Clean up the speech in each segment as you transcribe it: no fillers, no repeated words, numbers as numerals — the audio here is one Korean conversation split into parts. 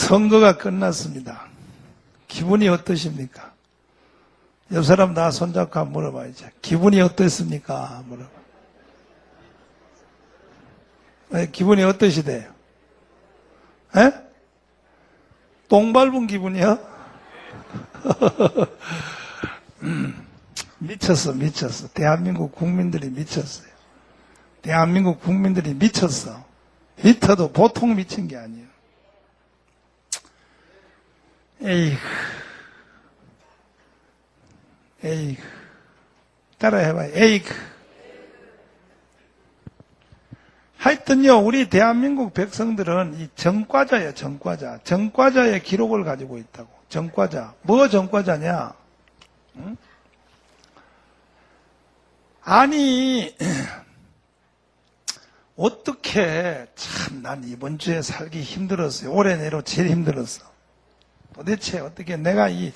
선거가 끝났습니다. 기분이 어떠십니까? 옆 사람 나 손잡고 한번 물어봐야죠. 기분이 어떻습니까? 물어봐. 기분이 어떠시대요? 에? 똥 밟은 기분이요? 미쳤어. 대한민국 국민들이 미쳤어요. 대한민국 국민들이 미쳤어. 미쳐도 보통 미친 게 아니에요. 에이그. 따라해봐요. 에이그. 하여튼요, 우리 대한민국 백성들은 이 정과자예요, 정과자. 정과자의 기록을 가지고 있다고. 정과자. 뭐 정과자냐? 응? 아니, 어떻게, 참, 난 이번 주에 살기 힘들었어요. 올해 내로 제일 힘들었어. 도대체 어떻게 내가 이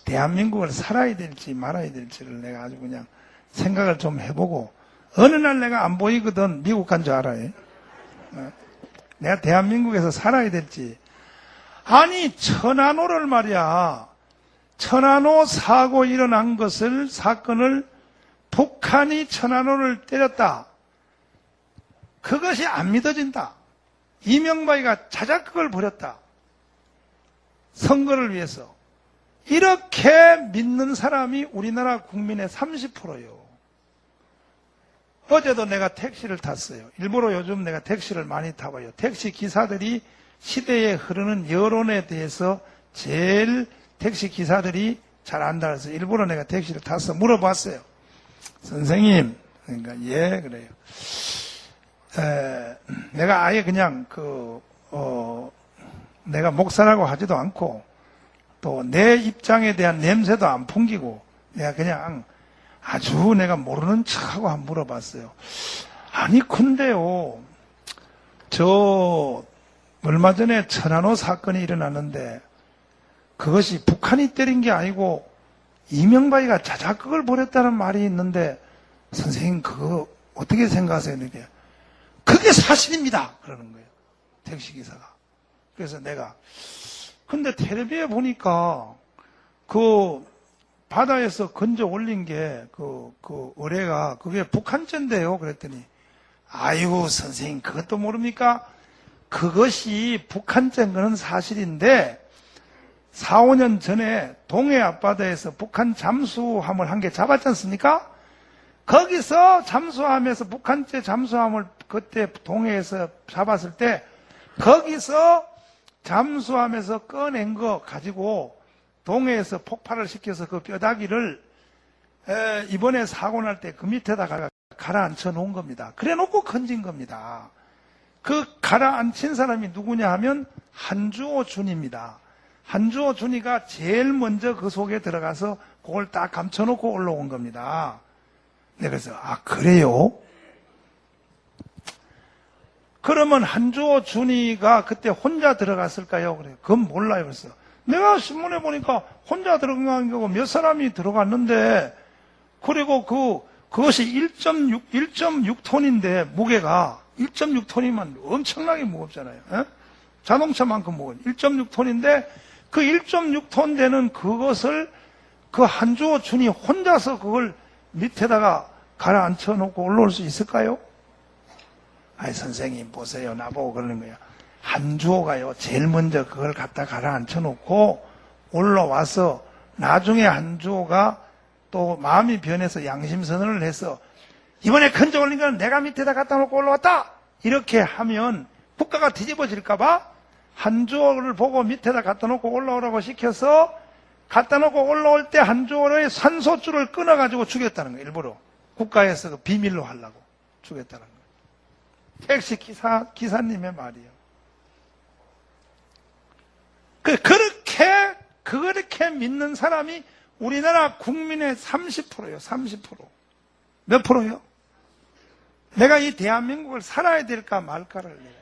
대한민국을 살아야 될지 말아야 될지를 내가 아주 그냥 생각을 좀 해보고, 어느 날 내가 안 보이거든 미국 간 줄 알아요. 내가 대한민국에서 살아야 될지. 아니, 천안호를 말이야. 천안호 사고 일어난 사건을 북한이 천안호를 때렸다. 그것이 안 믿어진다. 이명박이가 자작극을 벌였다. 선거를 위해서. 이렇게 믿는 사람이 우리나라 국민의 30%예요. 어제도 내가 택시를 탔어요. 일부러 요즘 내가 택시를 많이 타봐요. 택시 기사들이 시대에 흐르는 여론에 대해서 제일 택시 기사들이 잘 안다 해서 일부러 내가 택시를 타서 물어봤어요. 선생님, 그러니까 예 그래요. 내가 아예 그냥 내가 목사라고 하지도 않고 또 내 입장에 대한 냄새도 안 풍기고 내가 그냥 아주 내가 모르는 척하고 한번 물어봤어요. 아니 근데요, 저 얼마 전에 천안호 사건이 일어났는데 그것이 북한이 때린 게 아니고 이명박이가 자작극을 벌였다는 말이 있는데 선생님 그거 어떻게 생각하세요? 이렇게. 그게 사실입니다. 그러는 거예요. 택시기사가. 그래서 내가 근데 텔레비에 보니까 그 바다에서 건져 올린 게 그 의뢰가 그게 북한제인데요. 그랬더니 아이고 선생님 그것도 모릅니까? 그것이 북한제인 거는 사실인데 4, 5년 전에 동해 앞바다에서 북한 잠수함을 한 개 잡았지 않습니까? 거기서 잠수함에서 북한제 잠수함을 그때 동해에서 잡았을 때 거기서 잠수함에서 꺼낸 거 가지고 동해에서 폭발을 시켜서 그 뼈다귀를 이번에 사고 날 때 그 밑에다가 가라앉혀 놓은 겁니다. 그래 놓고 건진 겁니다. 그 가라앉힌 사람이 누구냐 하면 한주호 준입니다. 한주호 준이가 제일 먼저 그 속에 들어가서 그걸 딱 감춰놓고 올라온 겁니다. 네, 그래서 아 그래요? 그러면 한주호 준이가 그때 혼자 들어갔을까요? 그래요. 그건 몰라요. 그래서 내가 신문에 보니까 혼자 들어간 거고 몇 사람이 들어갔는데 그리고 그것이 1.6톤인데 무게가 1.6톤이면 엄청나게 무겁잖아요. 에? 자동차만큼 무거워. 1.6톤인데 그 1.6톤 되는 그것을 그 한주호 준이 혼자서 그걸 밑에다가 가라앉혀 놓고 올라올 수 있을까요? 아이 선생님 보세요. 나보고 그러는 거야. 한주호가요 제일 먼저 그걸 갖다 가라앉혀 놓고 올라와서 나중에 한주호가 또 마음이 변해서 양심선언을 해서 이번에 건져 올린 건 내가 밑에다 갖다 놓고 올라왔다 이렇게 하면 국가가 뒤집어질까봐 한주호를 보고 밑에다 갖다 놓고 올라오라고 시켜서 갖다 놓고 올라올 때 한주호의 산소줄을 끊어가지고 죽였다는 거예요. 일부러 국가에서 그 비밀로 하려고 죽였다는 거예요. 택시 기사님의 말이에요. 그렇게 믿는 사람이 우리나라 국민의 30%예요. 30%. 몇 프로요? 내가 이 대한민국을 살아야 될까 말까를 내가.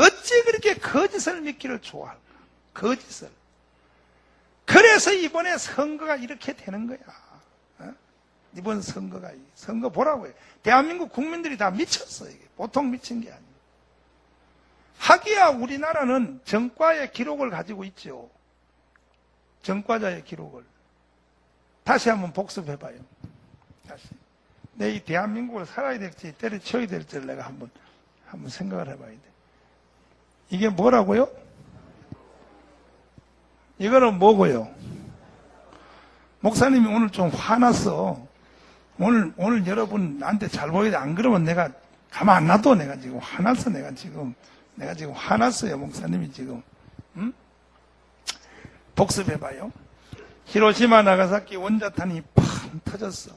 어찌 그렇게 거짓을 믿기를 좋아할까? 거짓을. 그래서 이번에 선거가 이렇게 되는 거야. 어? 이번 선거가. 선거 보라고요. 대한민국 국민들이 다 미쳤어. 이게. 보통 미친 게 아니에요. 하기야 우리나라는 전과의 기록을 가지고 있죠. 전과자의 기록을. 다시 한번 복습해봐요. 다시. 내 이 대한민국을 살아야 될지 때려치워야 될지를 내가 한번 생각을 해봐야 돼. 이게 뭐라고요? 이거는 뭐고요? 목사님이 오늘 좀 화났어. 오늘 여러분 나한테 잘 보여야 돼. 안 그러면 내가 가만 안 놔둬. 내가 지금 화났어. 내가 지금 화났어요. 목사님이 지금. 응? 복습해봐요. 히로시마 나가사키 원자탄이 팡 터졌어.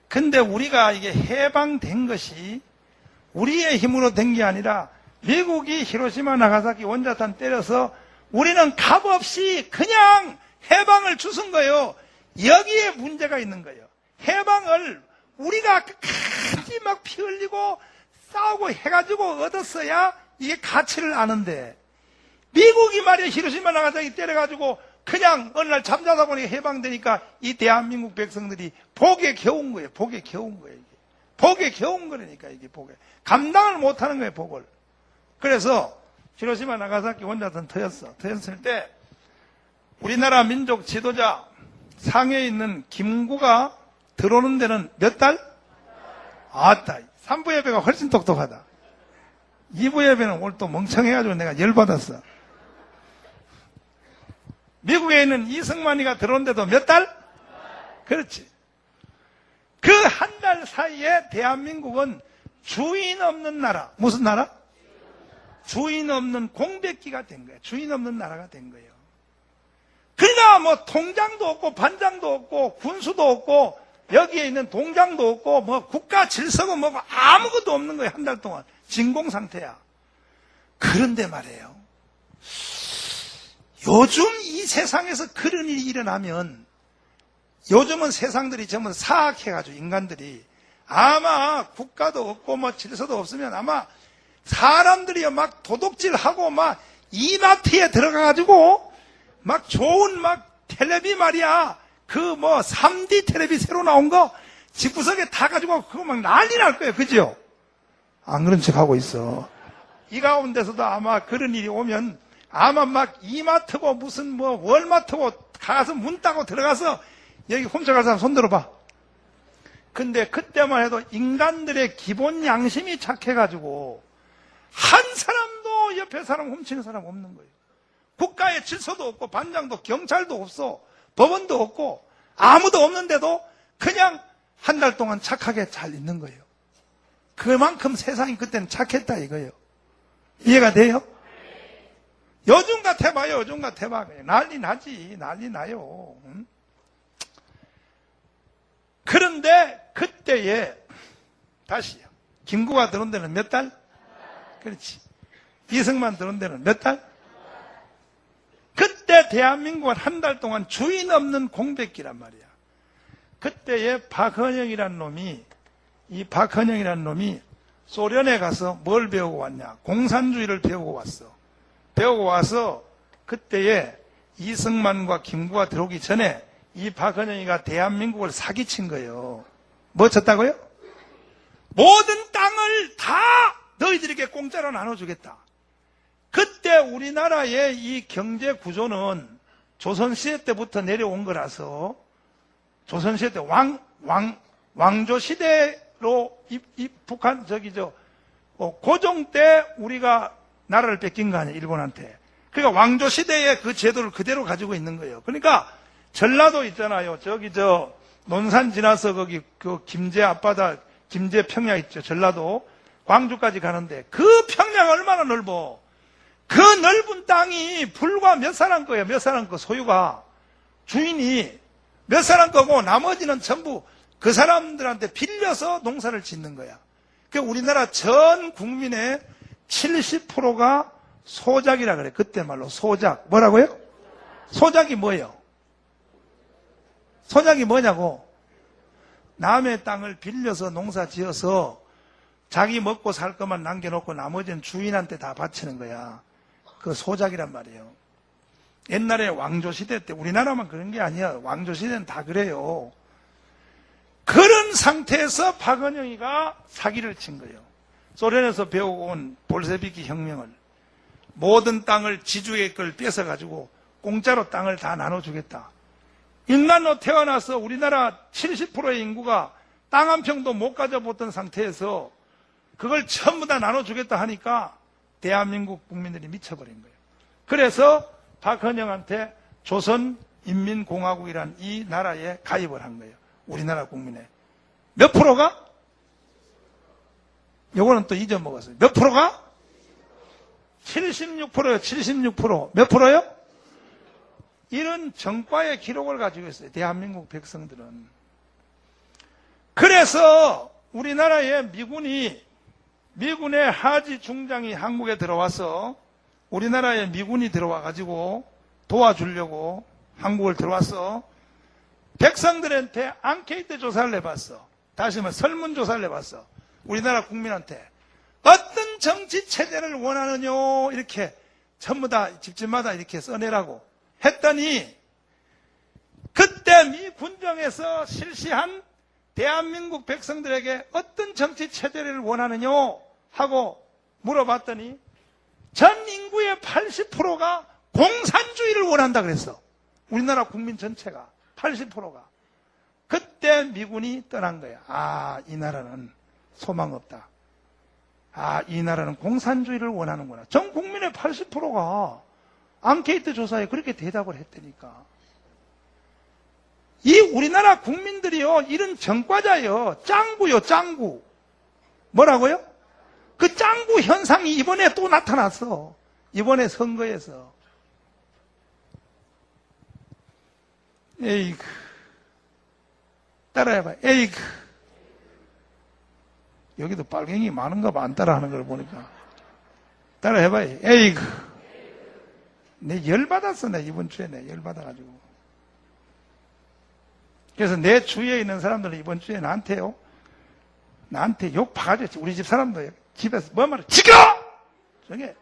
근데 우리가 이게 해방된 것이 우리의 힘으로 된 게 아니라 미국이 히로시마 나가사키 원자탄 때려서 우리는 값없이 그냥 해방을 주순 거예요. 여기에 문제가 있는 거예요. 해방을 우리가 끝까지 막 피 흘리고 싸우고 해가지고 얻었어야 이게 가치를 아는데, 미국이 말이야 히로시마 나가사키 때려가지고 그냥 어느 날 잠자다 보니까 해방되니까 이 대한민국 백성들이 복에 겨운 거예요. 복에 겨운 거예요. 이게. 복에 겨운 거라니까 이게 복에. 감당을 못하는 거예요. 복을. 그래서 히로시마 나가사키 원자탄 터졌을 때 우리나라 민족 지도자 상해에 있는 김구가 들어오는 데는 몇 달? 아따, 3부 예배가 훨씬 똑똑하다. 2부 예배는 오늘 또 멍청해가지고 내가 열받았어. 미국에 있는 이승만이가 들어온데도 몇 달? 그렇지. 그 한 달 사이에 대한민국은 주인 없는 나라. 무슨 나라? 주인 없는 공백기가 된 거예요. 주인 없는 나라가 된 거예요. 그러니까 뭐 통장도 없고 반장도 없고 군수도 없고 여기에 있는 동장도 없고 뭐 국가 질서가 뭐고 아무것도 없는 거예요. 한 달 동안 진공 상태야. 그런데 말이에요, 요즘 이 세상에서 그런 일이 일어나면, 요즘은 세상들이 전부 사악해가지고 인간들이 아마 국가도 없고 뭐 질서도 없으면 아마 사람들이 막 도둑질하고 막 이마트에 들어가가지고 막 좋은 막 텔레비 말이야, 그 뭐 3D 텔레비 새로 나온 거 집구석에 다 가지고 그거 막 난리 날 거예요. 그죠? 안 그런 척 하고 있어. 이 가운데서도 아마 그런 일이 오면 아마 막 이마트고 무슨 뭐 월마트고 가서 문 따고 들어가서 여기 훔쳐갈 사람 손 들어봐. 근데 그때만 해도 인간들의 기본 양심이 착해가지고 한 사람도 옆에 사람 훔치는 사람 없는 거예요. 국가의 질서도 없고 반장도 경찰도 없어. 법원도 없고 아무도 없는데도 그냥 한 달 동안 착하게 잘 있는 거예요. 그만큼 세상이 그때는 착했다 이거예요. 이해가 돼요? 요즘 같아봐요. 요즘 같아봐. 난리 나지. 난리 나요. 응? 그런데 그때에 다시 김구가 들어온 데는 몇 달? 그렇지. 이승만 들어온 데는 몇 달? 그때 대한민국은 한 달 동안 주인 없는 공백기란 말이야. 그때에 박헌영이라는 놈이 소련에 가서 뭘 배우고 왔냐? 공산주의를 배우고 왔어. 배우고 와서 그때에 이승만과 김구가 들어오기 전에 이 박헌영이가 대한민국을 사기친 거예요. 뭐 쳤다고요? 모든 땅을 다 너희들에게 공짜로 나눠주겠다. 그때 우리나라의 이 경제 구조는 조선시대 때부터 내려온 거라서, 조선시대 때 왕조시대로 북한 고종 때 우리가 나라를 뺏긴 거 아니에요, 일본한테. 그러니까 왕조시대의 그 제도를 그대로 가지고 있는 거예요. 그러니까 전라도 있잖아요. 논산 지나서 거기 그 김제 앞바다, 김제 평야 있죠. 전라도 광주까지 가는데 그 평야가 얼마나 넓어. 그 넓은 땅이 불과 몇 사람 거예요. 몇 사람 거 소유가. 주인이 몇 사람 거고 나머지는 전부 그 사람들한테 빌려서 농사를 짓는 거야. 그러니까 우리나라 전 국민의 70%가 소작이라 그래. 그때 말로 소작. 뭐라고요? 소작이 뭐예요? 소작이 뭐냐고? 남의 땅을 빌려서 농사 지어서 자기 먹고 살 것만 남겨놓고 나머지는 주인한테 다 바치는 거야. 그 소작이란 말이에요. 옛날에 왕조시대 때, 우리나라만 그런 게 아니야. 왕조시대는 다 그래요. 그런 상태에서 박헌영이가 사기를 친 거예요. 소련에서 배우고 온 볼세비키 혁명을 모든 땅을 지주의 걸 뺏어가지고 공짜로 땅을 다 나눠주겠다. 인간으로 태어나서 우리나라 70%의 인구가 땅 한 평도 못 가져보던 상태에서 그걸 전부 다 나눠주겠다 하니까 대한민국 국민들이 미쳐버린 거예요. 그래서 박헌영한테 조선인민공화국이란 이 나라에 가입을 한 거예요. 우리나라 국민의. 몇 프로가? 요거는 또 잊어먹었어요. 몇 프로가? 76%요, 76%. 몇 프로요? 이런 정과의 기록을 가지고 있어요. 대한민국 백성들은. 그래서 우리나라의 미군의 하지 중장이 한국에 들어와서 우리나라에 미군이 들어와가지고 도와주려고 한국을 들어와서 백성들한테 앙케이트 조사를 해봤어. 다시 말해 설문조사를 해봤어. 우리나라 국민한테 어떤 정치 체제를 원하느냐 이렇게 전부 다 집집마다 이렇게 써내라고 했더니 그때 미 군정에서 실시한 대한민국 백성들에게 어떤 정치 체제를 원하느냐 하고 물어봤더니 전 인구의 80%가 공산주의를 원한다 그랬어. 우리나라 국민 전체가 80%가. 그때 미군이 떠난 거야. 아, 이 나라는 소망 없다. 아, 이 나라는 공산주의를 원하는구나. 전 국민의 80%가 앙케이트 조사에 그렇게 대답을 했다니까. 이 우리나라 국민들이요, 이런 정과자요, 짱구요, 짱구. 뭐라고요? 그 짱구 현상이 이번에 또 나타났어. 이번에 선거에서. 에이그. 따라해봐. 에이그. 여기도 빨갱이 많은가 봐. 안 따라하는 걸 보니까. 따라해봐요. 에이그. 내 열받았어. 내 이번 주에 내 열받아가지고. 그래서 내 주위에 있는 사람들은 이번 주에 나한테 욕 바가지. 우리 집 사람도 집에서 뭐 말해? 지켜! 저게.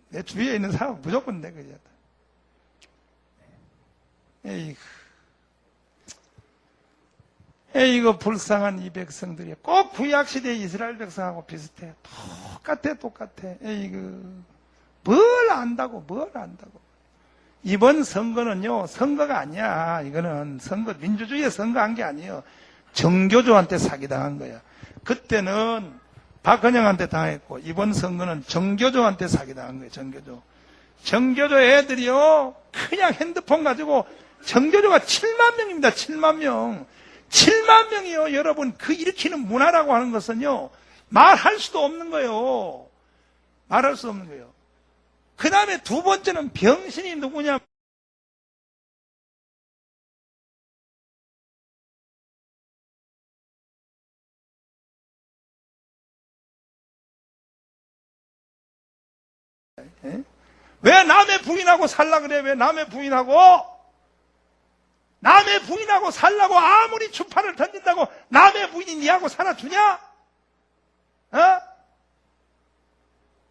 내 주위에 있는 사람은 무조건 내 거지. 에이그 불쌍한 이 백성들이 꼭 구약시대 이스라엘 백성하고 비슷해. 똑같아. 에이그. 뭘 안다고. 이번 선거는요, 선거가 아니야. 이거는 민주주의의 선거한 게 아니에요. 정교조한테 사기당한 거야. 그때는 박헌영한테 당했고, 이번 선거는 정교조한테 사기당한 거예요, 정교조. 정교조 애들이요, 그냥 핸드폰 가지고, 정교조가 7만 명입니다, 7만 명. 7만 명이요, 여러분, 그 일으키는 문화라고 하는 것은요, 말할 수도 없는 거예요. 말할 수 없는 거예요. 그 다음에 두 번째는 병신이 누구냐? 왜 남의 부인하고 살라 그래? 왜 남의 부인하고 살라고 아무리 추파를 던진다고 남의 부인이 니하고 살아주냐?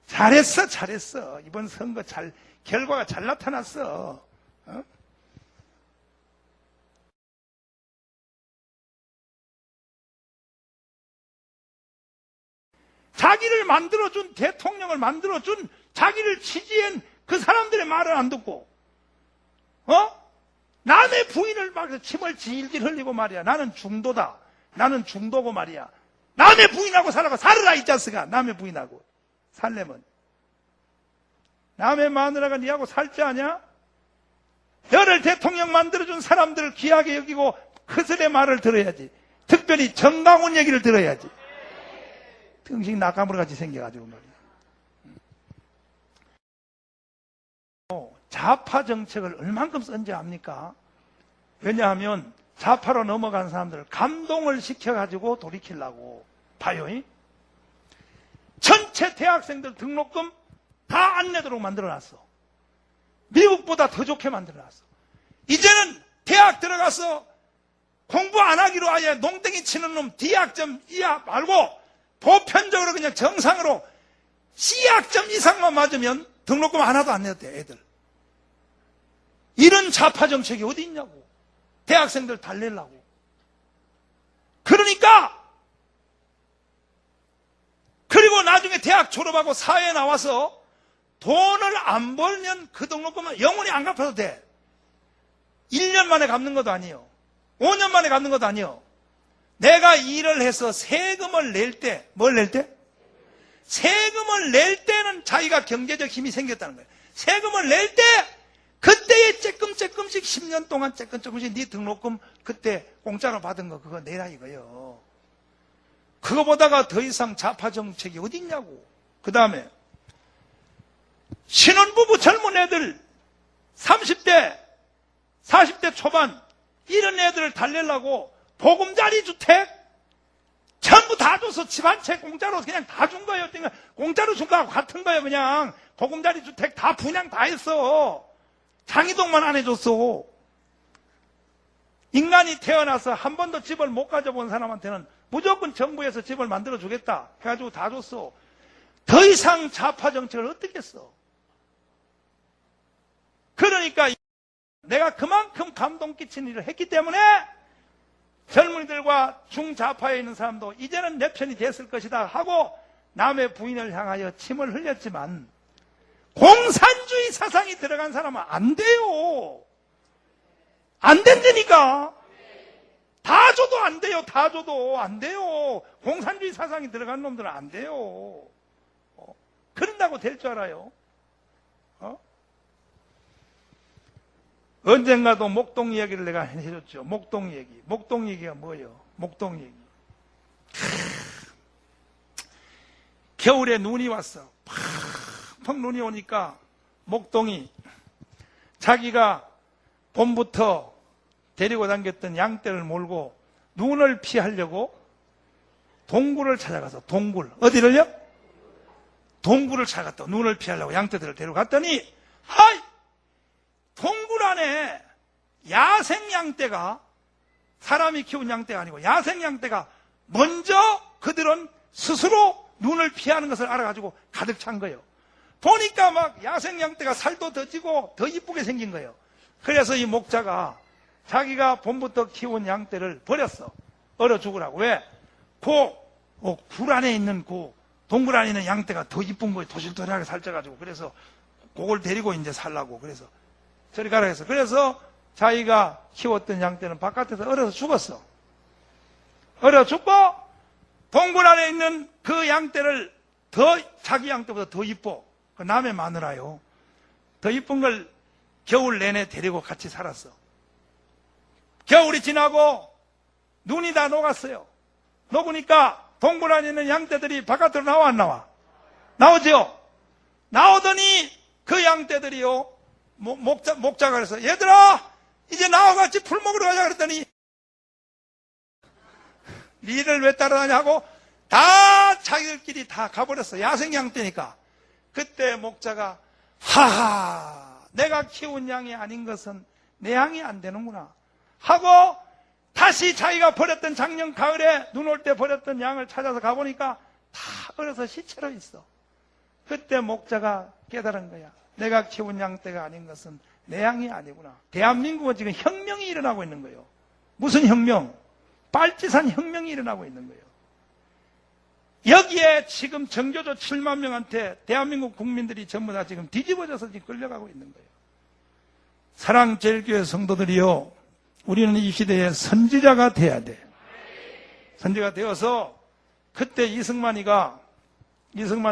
잘했어. 이번 선거 결과가 잘 나타났어. 자기를 만들어준, 대통령을 만들어준, 자기를 지지한 그 사람들의 말을 안 듣고, 남의 부인을 막 침을 질질 흘리고 말이야. 나는 중도다. 나는 중도고 말이야. 남의 부인하고 살아라, 이 자식아. 남의 부인하고. 살려면. 남의 마누라가 니하고 살 줄 아냐? 너를 대통령 만들어준 사람들을 귀하게 여기고 그들의 말을 들어야지. 특별히 정강훈 얘기를 들어야지. 등식 낙가물 같이 생겨가지고 말이야. 좌파 정책을 얼만큼 쓴지 압니까? 왜냐하면 좌파로 넘어간 사람들을 감동을 시켜가지고 돌이키려고 봐요. 전체 대학생들 등록금 다 안 내도록 만들어놨어. 미국보다 더 좋게 만들어놨어. 이제는 대학 들어가서 공부 안 하기로 아예 농땡이 치는 놈 D학점 이하 말고 보편적으로 그냥 정상으로 C학점 이상만 맞으면 등록금 하나도 안 내도 돼, 애들. 이런 좌파 정책이 어디 있냐고. 대학생들 달래려고. 그러니까 그리고 나중에 대학 졸업하고 사회에 나와서 돈을 안 벌면 그 등록금은 영원히 안 갚아도 돼. 1년 만에 갚는 것도 아니에요. 5년 만에 갚는 것도 아니에요. 내가 일을 해서 세금을 낼 때, 뭘 낼 때? 세금을 낼 때는 자기가 경제적 힘이 생겼다는 거예요. 세금을 낼 때, 그때에 조금씩 10년 동안 조금씩 네 등록금 그때 공짜로 받은 거 그거 내라 이거예요. 그거보다가 더 이상 좌파 정책이 어디 있냐고. 그 다음에 신혼부부 젊은 애들 30대 40대 초반 이런 애들을 달래려고 보금자리 주택 전부 다 줘서 집 한 채 공짜로 그냥 다 준 거예요. 공짜로 준 거하고 같은 거예요. 그냥 보금자리 주택 다 분양 다 했어. 장이동만 안 해줬어. 인간이 태어나서 한 번도 집을 못 가져본 사람한테는 무조건 정부에서 집을 만들어 주겠다 해가지고 다 줬어. 더 이상 좌파 정책을 어떻게 했어? 그러니까 내가 그만큼 감동 끼친 일을 했기 때문에 젊은이들과 중좌파에 있는 사람도 이제는 내 편이 됐을 것이다 하고 남의 부인을 향하여 침을 흘렸지만 공산주의 사상이 들어간 사람은 안 돼요. 안 된다니까. 다 줘도 안 돼요. 다 줘도 안 돼요. 공산주의 사상이 들어간 놈들은 안 돼요. 그런다고 될 줄 알아요? 언젠가도 목동 이야기를 내가 해줬죠. 목동 얘기. 목동 얘기가 뭐예요? 목동 얘기. 겨울에 눈이 왔어. 팍팍 눈이 오니까 목동이 자기가 봄부터 데리고 다녔던 양떼를 몰고 눈을 피하려고 동굴을 찾아가서 동굴. 어디를요? 동굴을 찾아갔다. 눈을 피하려고 양떼들을 데리고 갔더니 하이! 동굴 안에 야생 양떼가 사람이 키운 양떼가 아니고 야생 양떼가 먼저 그들은 스스로 눈을 피하는 것을 알아가지고 가득 찬 거예요. 보니까 막 야생 양떼가 살도 더 찌고 더 이쁘게 생긴 거예요. 그래서 이 목자가 자기가 봄부터 키운 양떼를 버렸어. 얼어 죽으라고. 왜? 굴 안에 있는 동굴 안에 있는 양떼가 더 이쁜 거예요. 도실도실하게 살쪄가지고. 그래서 그걸 데리고 이제 살라고. 그래서 저리 가라 해서. 그래서 자기가 키웠던 양떼는 바깥에서 얼어서 죽었어. 얼어 죽고 동굴 안에 있는 그 양떼를 자기 양떼보다 더 이뻐. 그 남의 마누라요. 더 이쁜 걸 겨울 내내 데리고 같이 살았어. 겨울이 지나고 눈이 다 녹았어요. 녹으니까 동굴 안에 있는 양떼들이 바깥으로 나와 안 나와? 나오죠? 나오더니 그 양떼들이요. 목자가 그래서 얘들아 이제 나와 같이 풀 먹으러 가자 그랬더니 니를 왜 따라다냐 하고 다 자기들끼리 다 가버렸어. 야생 양떼니까. 그때 목자가 하하 내가 키운 양이 아닌 것은 내 양이 안 되는구나 하고 다시 자기가 버렸던 작년 가을에 눈 올 때 버렸던 양을 찾아서 가보니까 다 얼어서 시체로 있어. 그때 목자가 깨달은 거야. 내가 키운 양떼가 아닌 것은 내 양이 아니구나. 대한민국은 지금 혁명이 일어나고 있는 거예요. 무슨 혁명? 빨치산 혁명이 일어나고 있는 거예요. 여기에 지금 정교조 7만 명한테 대한민국 국민들이 전부 다 지금 뒤집어져서 지금 끌려가고 있는 거예요. 사랑제일교회 성도들이요. 우리는 이 시대에 선지자가 돼야 돼. 선지자가 되어서 그때 이승만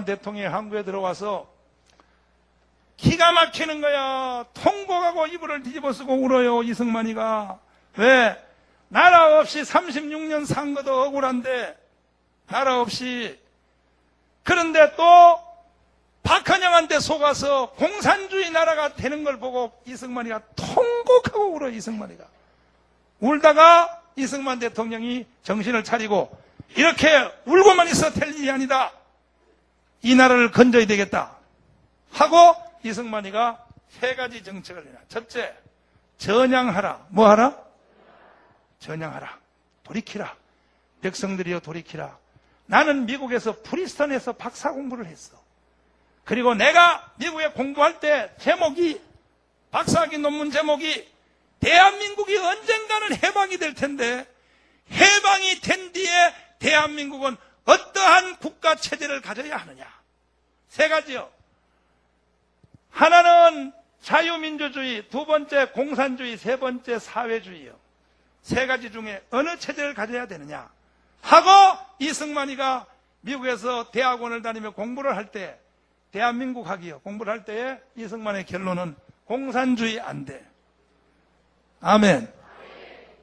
대통령이 한국에 들어와서 기가 막히는 거야. 통곡하고 이불을 뒤집어 쓰고 울어요. 이승만이가. 왜? 나라 없이 36년 산 것도 억울한데 나라 없이. 그런데 또 박헌영한테 속아서 공산주의 나라가 되는 걸 보고 이승만이가 통곡하고 울어요. 이승만이가. 울다가 이승만 대통령이 정신을 차리고 이렇게 울고만 있어 될 일이 아니다. 이 나라를 건져야 되겠다 하고 이승만이가 3가지 정책을 내놔. 첫째, 전향하라. 뭐 하라? 전향하라. 돌이키라. 백성들이여 돌이키라. 나는 미국에서 프리스턴에서 박사 공부를 했어. 그리고 내가 미국에 공부할 때 박사학위 논문 제목이 대한민국이 언젠가는 해방이 될 텐데 해방이 된 뒤에 대한민국은 어떠한 국가 체제를 가져야 하느냐? 세 가지요. 하나는 자유민주주의, 두 번째 공산주의, 세 번째 사회주의요. 세 가지 중에 어느 체제를 가져야 되느냐 하고 이승만이가 미국에서 대학원을 다니며 공부를 할 때, 대한민국 학이요 공부를 할 때에 이승만의 결론은 공산주의 안 돼. 아멘.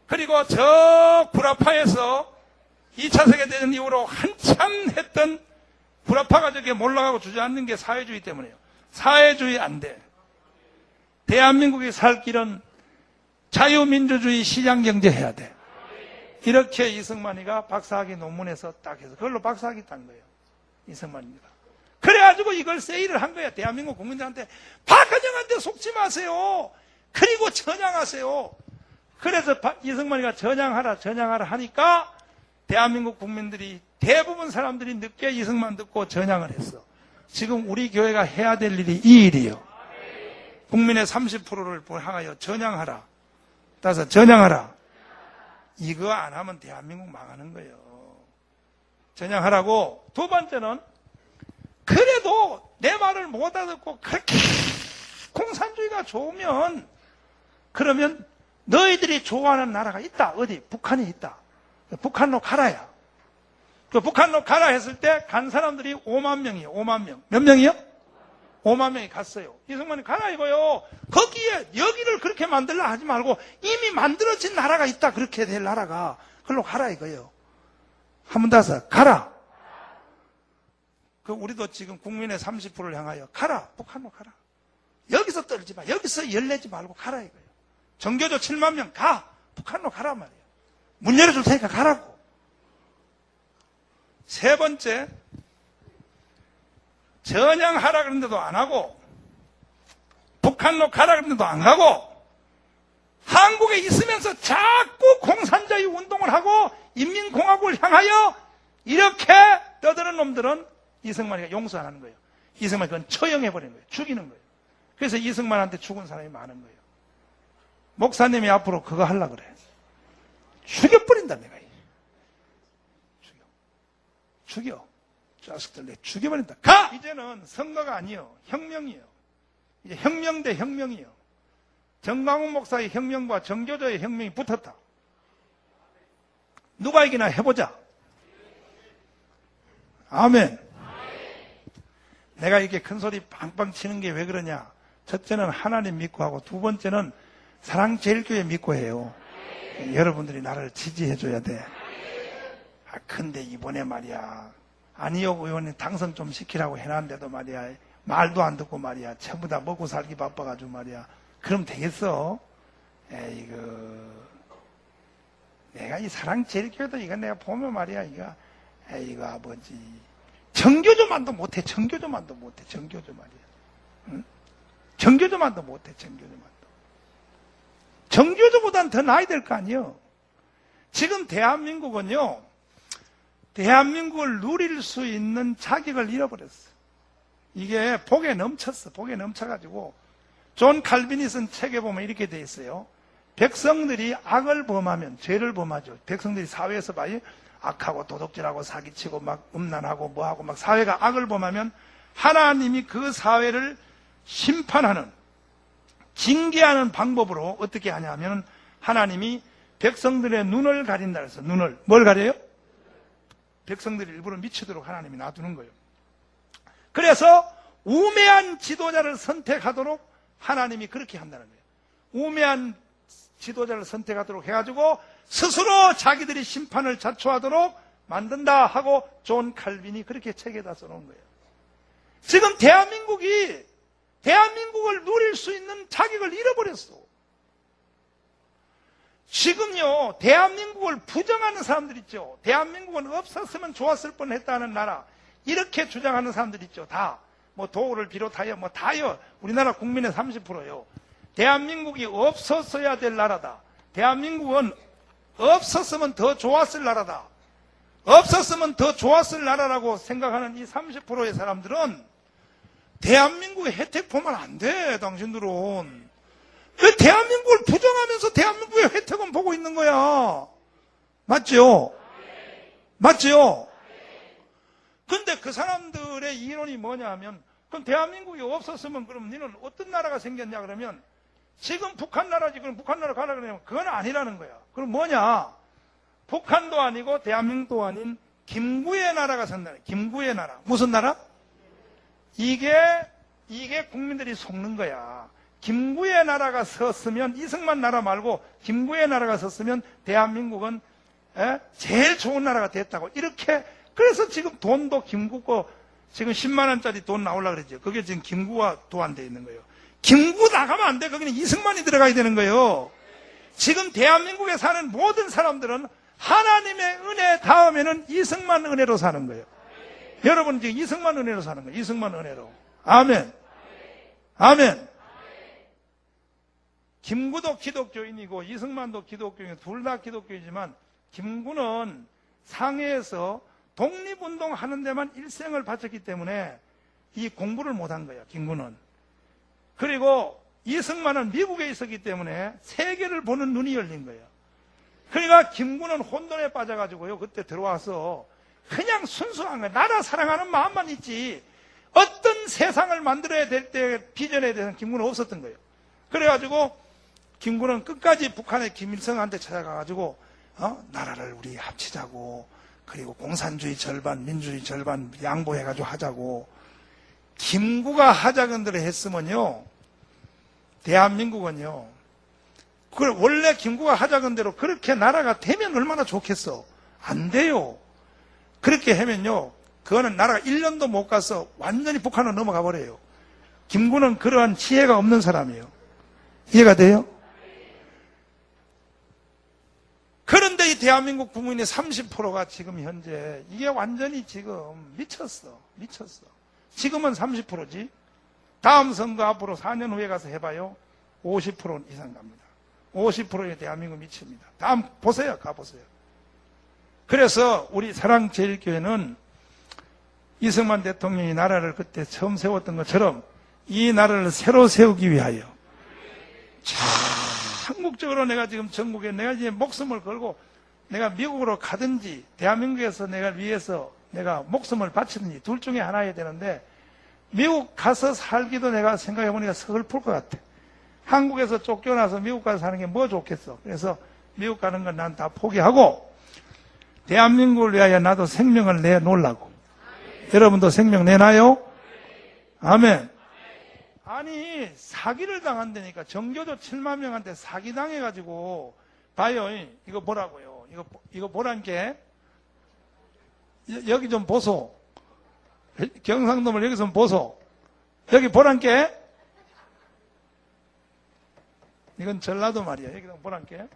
그리고 저 구라파에서 2차 세계대전 이후로 한참 했던 구라파가 저게 몰락하고 주저앉는 게 사회주의 때문이에요. 사회주의 안 돼. 대한민국이 살 길은 자유민주주의 시장경제 해야 돼. 이렇게 이승만이가 박사학위 논문에서 딱 해서 그걸로 박사학위 딴 거예요. 이승만입니다. 그래가지고 이걸 세일을 한 거야. 대한민국 국민들한테 박헌영한테 속지 마세요. 그리고 전향하세요. 그래서 이승만이가 전향하라 하니까 대한민국 국민들이 대부분 사람들이 늦게 이승만 듣고 전향을 했어. 지금 우리 교회가 해야 될 일이 이 일이에요. 국민의 30%를 향하여 전향하라. 따라서 전향하라. 이거 안 하면 대한민국 망하는 거예요. 전향하라고. 두 번째는 그래도 내 말을 못 알아듣고 그렇게 공산주의가 좋으면 그러면 너희들이 좋아하는 나라가 있다. 어디? 북한이 있다. 북한로 가라야. 그 북한로 가라 했을 때 간 사람들이 5만 명이에요. 5만 명. 몇 명이요? 5만 명이 갔어요. 이승만이 가라 이거요. 거기에 여기를 그렇게 만들라 하지 말고 이미 만들어진 나라가 있다. 그렇게 될 나라가. 그걸로 가라 이거요. 한 번 더서 가라. 그 우리도 지금 국민의 30%를 향하여 가라. 북한로 가라. 여기서 떨지 마. 여기서 열내지 말고 가라 이거요. 정교조 7만 명 가. 북한로 가라 말이에요. 문 열어줄 테니까 가라고. 세 번째, 전향하라 그러는데도 안 하고 북한로 가라 그러는데도 안 가고 한국에 있으면서 자꾸 공산주의 운동을 하고 인민공화국을 향하여 이렇게 떠드는 놈들은 이승만이가 용서 안 하는 거예요. 이승만이 그건 처형해버리는 거예요. 죽이는 거예요. 그래서 이승만한테 죽은 사람이 많은 거예요. 목사님이 앞으로 그거 하려고 그래. 죽여버린다 내가. 죽여. 자식들 내 죽여버린다. 가! 이제는 선거가 아니요. 혁명이요. 이제 혁명 대 혁명이요. 정광훈 목사의 혁명과 정교조의 혁명이 붙었다. 누가 이기나 해보자. 아멘. 내가 이렇게 큰 소리 빵빵 치는 게 왜 그러냐. 첫째는 하나님 믿고 하고 두 번째는 사랑제일교회 믿고 해요. 여러분들이 나를 지지해줘야 돼. 근데 이번에 말이야. 안희옥 의원이 당선 좀 시키라고 해놨는데도 말이야. 말도 안 듣고 말이야. 전부 다 먹고 살기 바빠가지고 말이야. 그럼 되겠어? 에이그. 내가 이 사랑제일교회도 이거 내가 보면 말이야. 이거 아버지. 정교조만도 못해. 정교조만도 못해. 정교조 말이야. 응? 정교조만도 못해. 정교조만도. 정교조보단 더 나아야 될 거 아니에요. 지금 대한민국은요. 대한민국을 누릴 수 있는 자격을 잃어버렸어. 이게 복에 넘쳤어. 복에 넘쳐가지고 존 칼빈이 쓴 책에 보면 이렇게 돼 있어요. 백성들이 악을 범하면 죄를 범하죠. 백성들이 사회에서 많이 악하고 도둑질하고 사기치고 막 음란하고 뭐하고 막 사회가 악을 범하면 하나님이 그 사회를 심판하는 징계하는 방법으로 어떻게 하냐면 하나님이 백성들의 눈을 가린다 그래서 눈을 뭘 가려요? 백성들이 일부러 미치도록 하나님이 놔두는 거예요. 그래서 우매한 지도자를 선택하도록 하나님이 그렇게 한다는 거예요. 우매한 지도자를 선택하도록 해가지고 스스로 자기들이 심판을 자초하도록 만든다 하고 존 칼빈이 그렇게 책에다 써놓은 거예요. 지금 대한민국을 누릴 수 있는 자격을 잃어버렸어. 지금요, 대한민국을 부정하는 사람들 있죠. 대한민국은 없었으면 좋았을 뻔했다는 나라. 이렇게 주장하는 사람들 있죠. 다. 도를 비롯하여 다요. 우리나라 국민의 30%요. 대한민국이 없었어야 될 나라다. 대한민국은 없었으면 더 좋았을 나라다. 없었으면 더 좋았을 나라라고 생각하는 이 30%의 사람들은 대한민국의 혜택 보면 안 돼, 당신들은. 왜 대한민국을 부정하면서 대한민국의 혜택은 보고 있는 거야? 맞죠? 맞죠? 근데 그 사람들의 이론이 뭐냐 하면, 그럼 대한민국이 없었으면 그럼 너는 어떤 나라가 생겼냐 그러면, 지금 북한 나라지, 그럼 북한 나라 가라 그러면 그건 아니라는 거야. 그럼 뭐냐? 북한도 아니고 대한민국도 아닌 김구의 나라가 선다. 김구의 나라. 무슨 나라? 이게 국민들이 속는 거야. 김구의 나라가 섰으면, 이승만 나라 말고 김구의 나라가 섰으면 대한민국은 제일 좋은 나라가 됐다고. 이렇게, 그래서 지금 돈도 김구 거 지금 10만 원짜리 돈 나오려고 그러죠. 그게 지금 김구가 도안되어 있는 거예요. 김구 나가면 안 돼. 거기는 이승만이 들어가야 되는 거예요. 지금 대한민국에 사는 모든 사람들은 하나님의 은혜 다음에는 이승만 은혜로 사는 거예요. 여러분 지금 이승만 은혜로 사는 거예요. 이승만 은혜로. 아멘. 아멘. 김구도 기독교인이고 이승만도 기독교인이고 둘 다 기독교이지만 김구는 상해에서 독립운동 하는 데만 일생을 바쳤기 때문에 이 공부를 못한 거예요. 김구는. 그리고 이승만은 미국에 있었기 때문에 세계를 보는 눈이 열린 거예요. 그러니까 김구는 혼돈에 빠져가지고요. 그때 들어와서 그냥 순수한 거예요. 나라 사랑하는 마음만 있지 어떤 세상을 만들어야 될 때 비전에 대해서는 김구는 없었던 거예요. 그래가지고 김구는 끝까지 북한의 김일성한테 찾아가가지고 나라를 우리 합치자고, 그리고 공산주의 절반 민주주의 절반 양보해가지고 하자고. 김구가 하자건대로 했으면요 대한민국은요, 원래 김구가 하자건대로 그렇게 나라가 되면 얼마나 좋겠어. 안 돼요. 그렇게 하면요 그거는 나라가 1년도 못 가서 완전히 북한으로 넘어가 버려요. 김구는 그러한 지혜가 없는 사람이에요. 이해가 돼요? 그런데 이 대한민국 국민의 30%가 지금 현재 이게 완전히 지금 미쳤어. 지금은 30%지. 다음 선거 앞으로 4년 후에 가서 해봐요. 50% 이상 갑니다. 50%의 대한민국 미칩니다. 다음 보세요. 가보세요. 그래서 우리 사랑제일교회는 이승만 대통령이 나라를 그때 처음 세웠던 것처럼 이 나라를 새로 세우기 위하여 한국적으로 내가 지금 전국에 내가 이제 목숨을 걸고 내가 미국으로 가든지 대한민국에서 내가 위해서 내가 목숨을 바치든지 둘 중에 하나여야 되는데, 미국 가서 살기도 내가 생각해보니까 서글플 것 같아. 한국에서 쫓겨나서 미국 가서 사는 게 뭐 좋겠어. 그래서 미국 가는 건 난 다 포기하고 대한민국을 위하여 나도 생명을 내놓으려고. 여러분도 생명 내놔요? 아멘. 아니 사기를 당한다니까. 정교조 7만 명한테 사기당해가지고 봐요. 이거 보라고요. 이거 보란 게 여기 좀 보소. 경상도를 여기서 좀 보소. 여기 보란 게 이건 전라도 말이야. 여기 좀 보란 게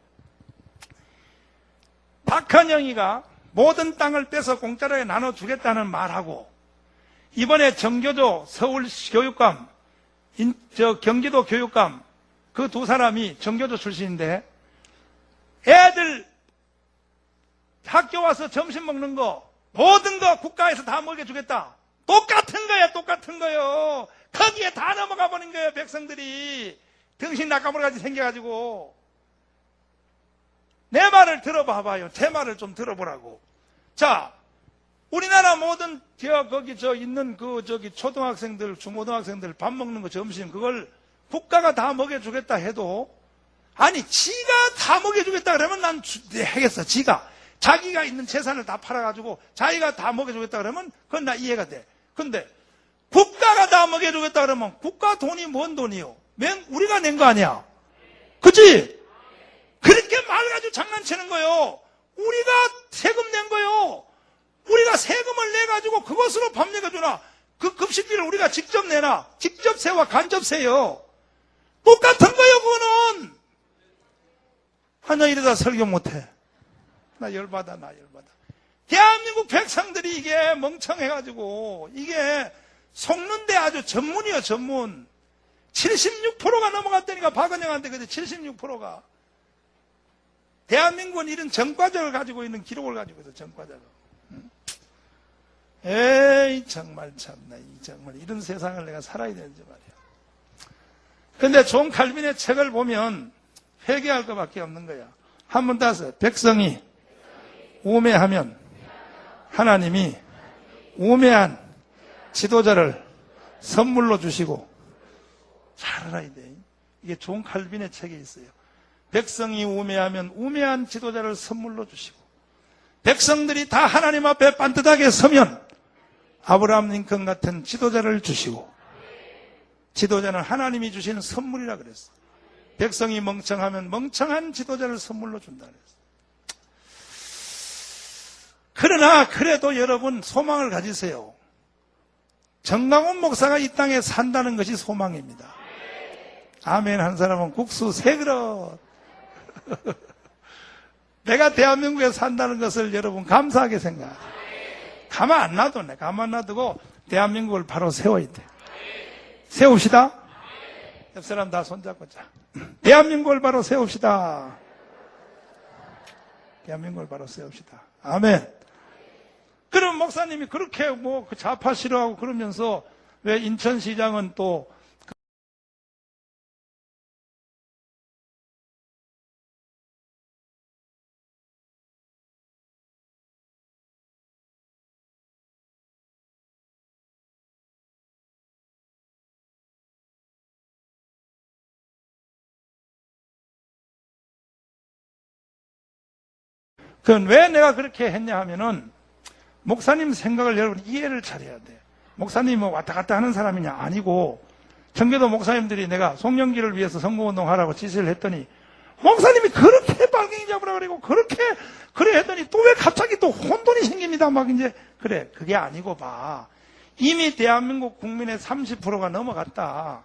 박헌영이가 모든 땅을 뺏어 공짜로 나눠주겠다는 말하고, 이번에 정교조 서울교육감 경기도 교육감 그 두 사람이 정교조 출신인데 애들 학교 와서 점심 먹는 거 모든 거 국가에서 다 먹여주겠다. 똑같은 거야. 똑같은 거요. 거기에 다 넘어가 버린 거예요. 백성들이 정신 나까무라같이 생겨가지고. 내 말을 들어봐봐요. 제 말을 좀 들어보라고. 자, 우리나라 모든 거기 있는 초등학생들, 중고등학생들 밥 먹는 거 점심 그걸 국가가 다 먹여주겠다 해도, 아니 지가 다 먹여주겠다 그러면 난 하겠어. 지가 자기가 있는 재산을 다 팔아가지고 자기가 다 먹여주겠다 그러면 그건 나 이해가 돼. 근데 국가가 다 먹여주겠다 그러면 국가 돈이 뭔 돈이요? 우리가 낸 거 아니야? 그치? 그렇게 말 가지고 장난치는 거요. 우리가 세금 낸 거요. 우리가 세금을 내가지고 그것으로 밥 먹여주나? 그 급식비를 우리가 직접 내나? 직접세와 간접세요. 똑같은 거요, 그거는. 나 이러다 설교 못해. 나 열받아. 대한민국 백성들이 이게 멍청해가지고, 이게 속는데 아주 전문이요, 전문. 76%가 넘어갔다니까, 박은영한테 그제 76%가. 대한민국은 이런 전과자를 가지고 있는 기록을 가지고 있어, 전과자를. 에이, 정말 참나, 정말 이런 세상을 내가 살아야 되는지 말이야. 근데 존 칼빈의 책을 보면 회개할 것밖에 없는 거야. 한 번 따서 백성이 우매하면 하나님이 우매한 지도자를 선물로 주시고, 잘 알아야 돼. 이게 존 칼빈의 책에 있어요. 백성이 우매하면 우매한 지도자를 선물로 주시고, 백성들이 다 하나님 앞에 반듯하게 서면 아브라함 링컨 같은 지도자를 주시고, 지도자는 하나님이 주시는 선물이라 그랬어. 백성이 멍청하면 멍청한 지도자를 선물로 준다 그랬어. 그러나 그래도 여러분 소망을 가지세요. 정강훈 목사가 이 땅에 산다는 것이 소망입니다. 아멘. 한 사람은 국수 3그릇. 내가 대한민국에 산다는 것을 여러분 감사하게 생각하세요. 가만 안 놔두네. 가만 놔두고 대한민국을 바로 세워야 돼. 세웁시다. 옆 사람 다 손잡고 자. 대한민국을 바로 세웁시다. 대한민국을 바로 세웁시다. 아멘. 그럼 목사님이 그렇게 그 좌파 싫어하고 그러면서 왜 인천시장은 또 그건 왜 내가 그렇게 했냐 하면은 목사님 생각을 여러분 이해를 잘해야 돼. 목사님이 뭐 왔다 갔다 하는 사람이냐? 아니고 청교도 목사님들이 내가 송영기를 위해서 선거운동하라고 지시를 했더니 목사님이 그렇게 빨갱이 잡으라 그러고 그렇게 그래 했더니 또 왜 갑자기 또 혼돈이 생깁니다. 막 이제 그래 그게 아니고 봐. 이미 대한민국 국민의 30%가 넘어갔다.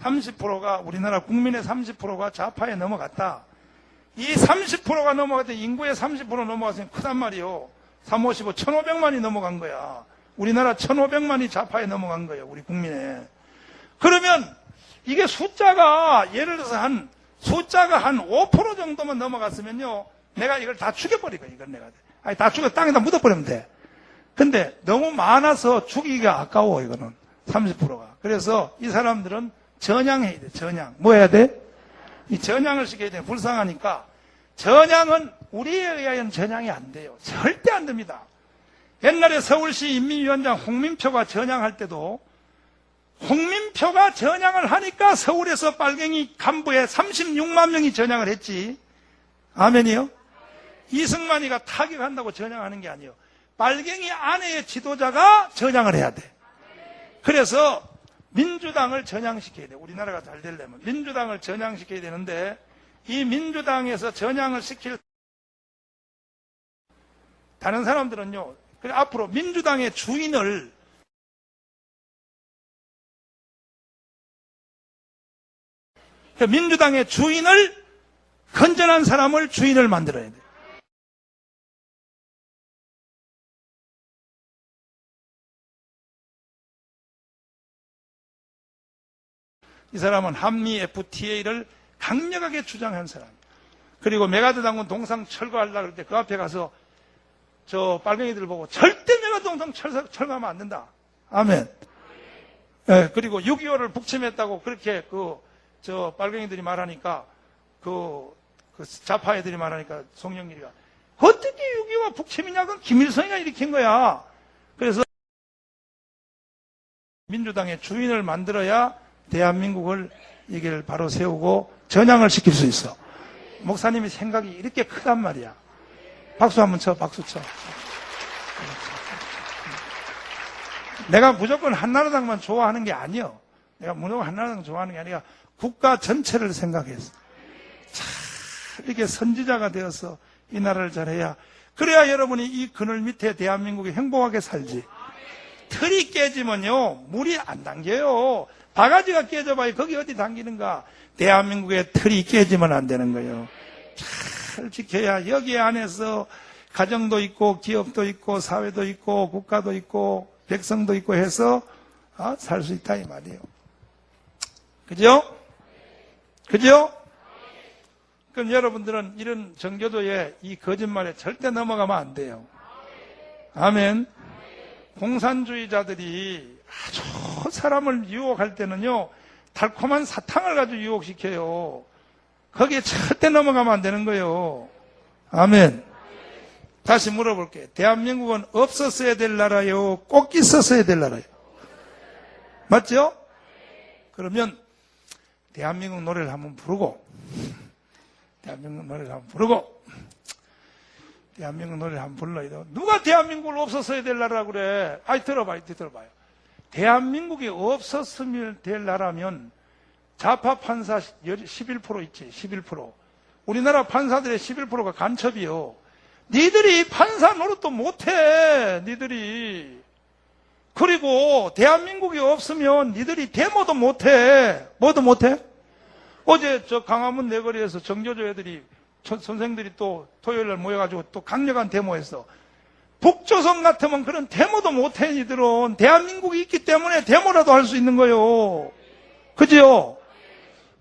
30%가 우리나라 국민의 30%가 좌파에 넘어갔다. 이 30%가 넘어갔더니 인구의 30% 넘어갔으니 크단 말이요. 3, 5, 15, 1,500만이 넘어간 거야. 우리나라 1,500만이 좌파에 넘어간 거예요. 우리 국민에. 그러면 이게 숫자가 예를 들어서 숫자가 한 5% 정도만 넘어갔으면요. 내가 이걸 다 죽여버리고 이걸 내가. 아니 다 죽여 땅에다 묻어버리면 돼. 근데 너무 많아서 죽이기가 아까워 이거는. 30%가. 그래서 이 사람들은 전향해야 돼. 전향. 뭐 해야 돼? 이 전향을 시켜야 돼. 불쌍하니까. 전향은 우리에 의하여는 전향이 안 돼요. 절대 안 됩니다. 옛날에 서울시 인민위원장 홍민표가 전향할 때도 홍민표가 전향을 하니까 서울에서 빨갱이 간부에 36만 명이 전향을 했지. 아멘이요? 이승만이가 타격한다고 전향하는 게 아니에요. 빨갱이 안에의 지도자가 전향을 해야 돼. 그래서 민주당을 전향시켜야 돼. 우리나라가 잘 되려면 민주당을 전향시켜야 되는데 이 민주당에서 전향을 시킬 다른 사람들은요. 그래 앞으로 민주당의 주인을 민주당의 주인을 건전한 사람을 주인을 만들어야 돼. 이 사람은 한미 FTA를 강력하게 주장한 사람이에요. 그리고 메가드 당군 동상 철거하려고 할 때 그 앞에 가서 저 빨갱이들 보고 절대 메가드 동상 철거하면 안 된다. 아멘. 예, 그리고 6.25를 북침했다고 그렇게 저 빨갱이들이 말하니까 그 좌파 애들이 말하니까 송영길이가 어떻게 6.25가 북침이냐? 그건 김일성이가 일으킨 거야. 그래서 민주당의 주인을 만들어야 대한민국을 이걸 바로 세우고 전향을 시킬 수 있어. 목사님이 생각이 이렇게 크단 말이야. 박수 한번 쳐, 박수 쳐. 내가 무조건 한나라당만 좋아하는 게 아니요. 내가 무조건 한나라당 좋아하는 게 아니라 국가 전체를 생각해서 참 이렇게 선지자가 되어서 이 나라를 잘해야 그래야 여러분이 이 그늘 밑에 대한민국이 행복하게 살지. 틀이 깨지면요 물이 안 당겨요. 바가지가 깨져봐야 거기 어디 당기는가. 대한민국의 틀이 깨지면 안 되는 거예요. 잘 지켜야 여기 안에서 가정도 있고 기업도 있고 사회도 있고 국가도 있고 백성도 있고 해서 살 수 있다 이 말이에요. 그죠? 그죠? 그럼 여러분들은 이런 정교도의 이 거짓말에 절대 넘어가면 안 돼요. 아멘. 공산주의자들이 아주 사람을 유혹할 때는요 달콤한 사탕을 가지고 유혹시켜요. 거기에 절대 넘어가면 안 되는 거예요. 아멘. 다시 물어볼게요. 대한민국은 없었어야 될 나라요? 꼭 있었어야 될 나라요? 맞죠? 그러면 대한민국 노래를 한번 부르고, 대한민국 노래를 한번 부르고, 대한민국 노래를 한번 불러요. 누가 대한민국을 없었어야 될 나라라고 그래? 아이, 들어봐요. 대한민국이 없었으면 될 나라면 좌파 판사 11% 있지, 11%. 우리나라 판사들의 11%가 간첩이요. 니들이 판사 노릇도 못해, 니들이. 그리고 대한민국이 없으면 니들이 데모도 못해. 뭐도 못해? 어제 저 강화문 내거리에서 정교조 애들이, 선생들이 또 토요일날 모여가지고 또 강력한 데모했어. 북조선 같으면 그런 데모도 못해, 니들은. 대한민국이 있기 때문에 데모라도 할 수 있는 거요. 그지요?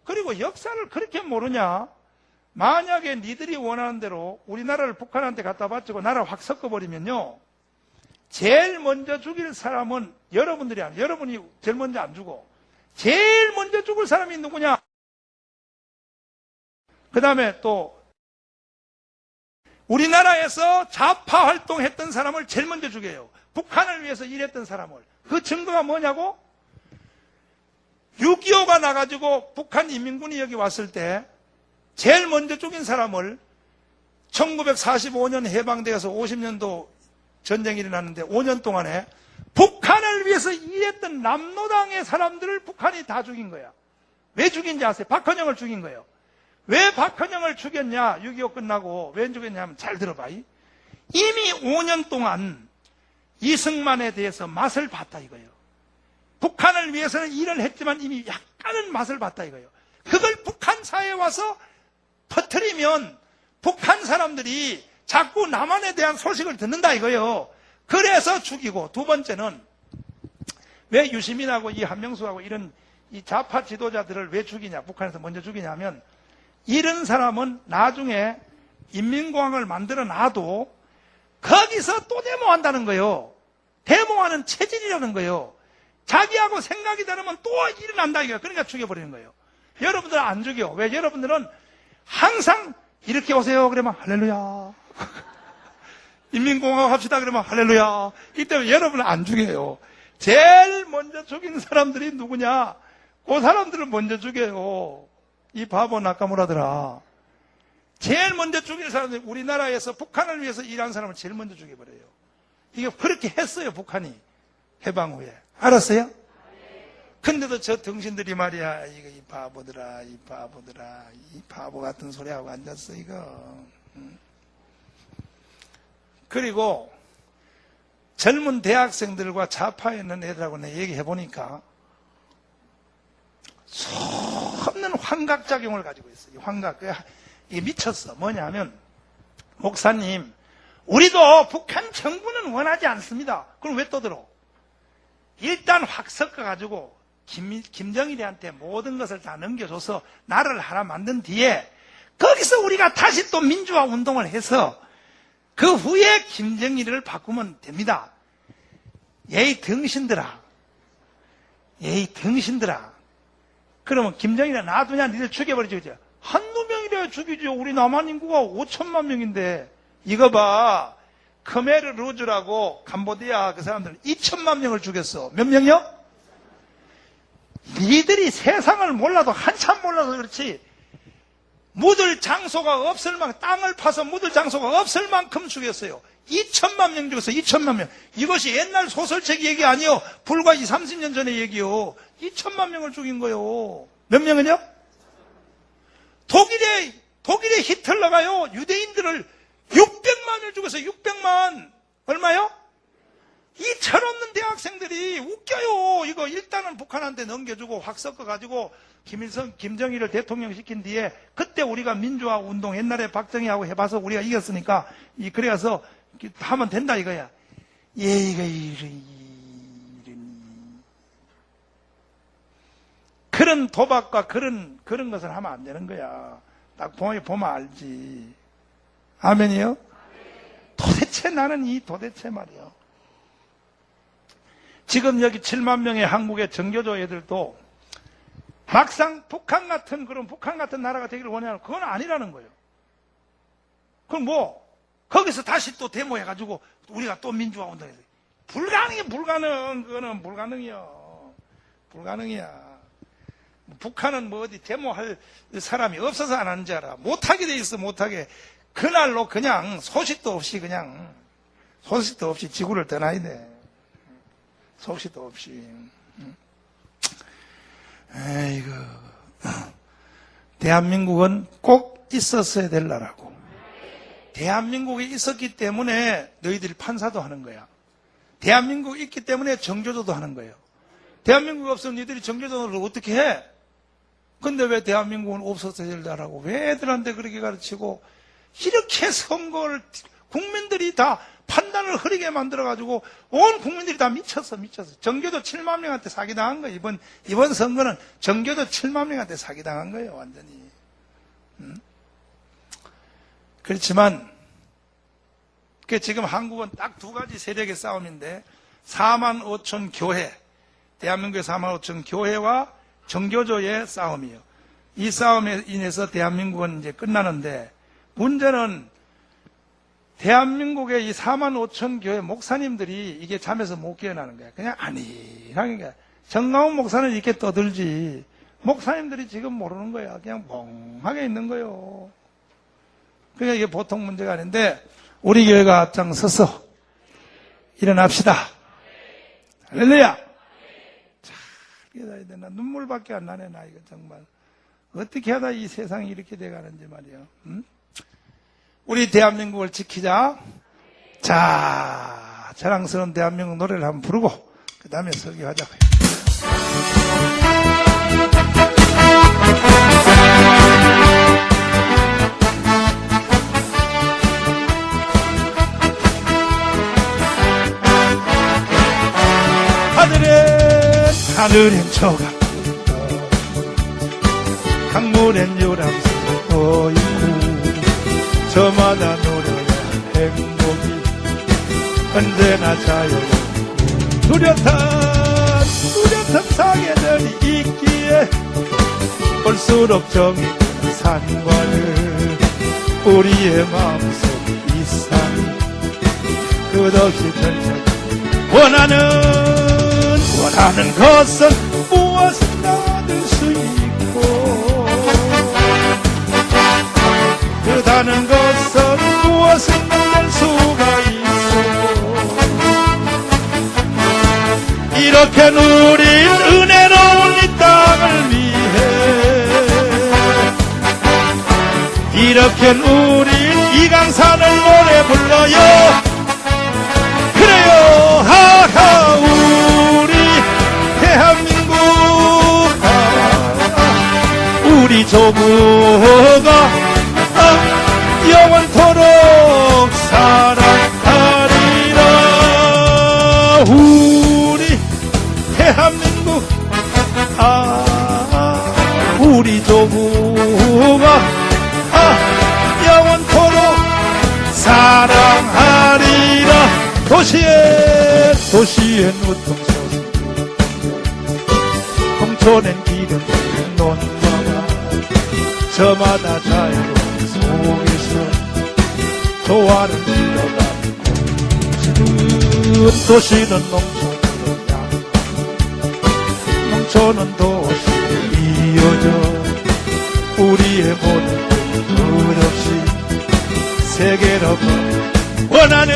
그리고 역사를 그렇게 모르냐? 만약에 니들이 원하는 대로 우리나라를 북한한테 갖다 바치고 나라 확 섞어버리면요. 제일 먼저 죽일 사람은 여러분들이 아니에요. 여러분이 제일 먼저 안 죽어. 제일 먼저 죽을 사람이 누구냐? 그 다음에 또 우리나라에서 좌파 활동했던 사람을 제일 먼저 죽여요. 북한을 위해서 일했던 사람을. 그 증거가 뭐냐고? 6.25가 나가지고 북한 인민군이 여기 왔을 때 제일 먼저 죽인 사람을 1945년 해방되어서 50년도 전쟁이 일어났는데 5년 동안에 북한을 위해서 일했던 남노당의 사람들을 북한이 다 죽인 거야. 왜 죽인지 아세요? 박헌영을 죽인 거예요. 왜 박헌영을 죽였냐? 6.25 끝나고 왜 죽였냐면 잘 들어봐. 이미 5년 동안 이승만에 대해서 맛을 봤다 이거예요. 북한을 위해서는 일을 했지만 이미 약간은 맛을 봤다 이거예요. 그걸 북한 사회에 와서 퍼뜨리면 북한 사람들이 자꾸 남한에 대한 소식을 듣는다 이거예요. 그래서 죽이고, 두 번째는 왜 유시민하고 이 한명수하고 이런 이 좌파 지도자들을 왜 죽이냐, 북한에서 먼저 죽이냐면 이런 사람은 나중에 인민공화국을 만들어 놔도 거기서 또 데모한다는 거예요. 데모하는 체질이라는 거예요. 자기하고 생각이 다르면 또 일어난다 이거예요. 그러니까 죽여버리는 거예요. 여러분들은 안 죽여. 왜? 여러분들은 항상 이렇게 오세요 그러면 할렐루야. 인민공화국 합시다 그러면 할렐루야. 이 때문에 여러분은 안 죽여요. 제일 먼저 죽인 사람들이 누구냐? 그 사람들을 먼저 죽여요. 이 바보 나카무라들아. 제일 먼저 죽일 사람들이 우리나라에서 북한을 위해서 일한 사람을 제일 먼저 죽여버려요. 이게 그렇게 했어요, 북한이. 해방 후에. 알았어요? 근데도 저 등신들이 말이야, 이거 이 바보들아, 이 바보 같은 소리하고 앉았어, 이거. 그리고 젊은 대학생들과 좌파에 있는 애들하고 내가 얘기해보니까 수없는 환각작용을 가지고 있어요. 환각. 이게 미쳤어. 뭐냐 하면, 목사님, 우리도 북한 정부는 원하지 않습니다. 그럼 왜 떠들어? 일단 확 섞어가지고 김정일이한테 모든 것을 다 넘겨줘서 나라를 하나 만든 뒤에 거기서 우리가 다시 또 민주화 운동을 해서 그 후에 김정일을 바꾸면 됩니다. 예이 등신들아. 그러면 김정일이 놔두냐? 니들 죽여버리죠. 그죠? 한두 명이라야 죽이죠. 우리 남한 인구가 5천만 명인데. 이거 봐. 크메르 루즈라고 캄보디아 그 사람들 2천만 명을 죽였어. 몇 명이요? 니들이 세상을 몰라도 한참 몰라서 그렇지. 묻을 장소가 없을 만큼, 땅을 파서 묻을 장소가 없을 만큼 죽였어요. 2천만 명 죽였어요. 2천만 명. 이것이 옛날 소설책 얘기 아니요. 불과 20, 30년 전의 얘기요. 2천만 명을 죽인 거요. 몇 명은요? 독일의 히틀러가요. 유대인들을 600만을 죽였어요. 600만. 얼마요? 이 철없는 대학생들이 웃겨요. 이거 일단은 북한한테 넘겨주고 확 섞어가지고 김정일을 대통령 시킨 뒤에 그때 우리가 민주화 운동 옛날에 박정희하고 해봐서 우리가 이겼으니까 그래서 하면 된다 이거야. 이거 그런 도박과 그런 것을 하면 안 되는 거야. 딱 보면 알지. 아멘이요? 도대체 나는 도대체 말이요. 지금 여기 7만 명의 한국의 정교조 애들도 막상 북한 같은 나라가 되기를 원하는 그건 아니라는 거예요. 그럼 거기서 다시 또 데모해가지고 우리가 또 민주화 운동해서 불가능해. 그거는 불가능이요. 불가능이야. 북한은 뭐 어디 데모할 사람이 없어서 안 하는 줄 알아. 못하게 돼 있어. 못하게. 그날로 그냥 소식도 없이 지구를 떠나야 돼. 소식도 없이. 에이구. 대한민국은 꼭 있었어야 될 나라고. 대한민국이 있었기 때문에 너희들이 판사도 하는 거야. 대한민국이 있기 때문에 정교조도 하는 거예요. 대한민국이 없으면 너희들이 정교조를 어떻게 해? 근데 왜 대한민국은 없었어야 될 나라고? 왜 애들한테 그렇게 가르치고 이렇게 선거를 국민들이 다 판단을 흐리게 만들어가지고 온 국민들이 다 미쳤어. 정교조 7만 명한테 사기당한 거예요. 이번 선거는 정교조 7만 명한테 사기당한 거예요. 완전히. 그렇지만 지금 한국은 딱 두 가지 세력의 싸움인데 4만 5천 교회, 대한민국의 4만 5천 교회와 정교조의 싸움이에요. 이 싸움에 인해서 대한민국은 이제 끝나는데 문제는 대한민국의 이 4만 5천 교회 목사님들이 이게 잠에서 못 깨어나는 거야. 그냥 안일하게. 정강훈 목사는 이렇게 떠들지. 목사님들이 지금 모르는 거야. 그냥 멍하게 있는 거예요. 그러니까 이게 보통 문제가 아닌데 우리 교회가 앞장서서 일어납시다. 할렐루야. 자, 깨달아야 되나. 눈물밖에 안 나네, 나 이거 정말. 어떻게 하다 이 세상이 이렇게 돼가는지 말이야. 응? 우리 대한민국을 지키자. 자, 자랑스러운 대한민국 노래를 한번 부르고 그 다음에 설교하자고요. 하늘엔 저강 강물엔 요람수도 있고 저마다 노래한 행복이 언제나 자유롭고 뚜렷한 사계절이 있기에 볼수록 정이 드는 산과를 우리의 마음속에 이상 끝없이 펼쳐 원하는 것은 무엇인가 얻을 수 있고 그다는 것은 무엇인가 될 수가 있어. 이렇게 누린 은혜로운 이 땅을 위해 이렇게 누린 이 강산을 노래 불러요. 그래요. 하하 우리 대한민국 우리 조국아 영원토록 사랑하리라. 우리 대한민국 우리 조국아 영원토록 사랑하리라. 도시엔 우통소리 홍천엔 기름 논바가 저마다 자유로운 속에서 조화를 이뤄가고 도시는 농촌으로 농촌은 도시로 이어져 우리의 모든 끝없이 세계로 원하는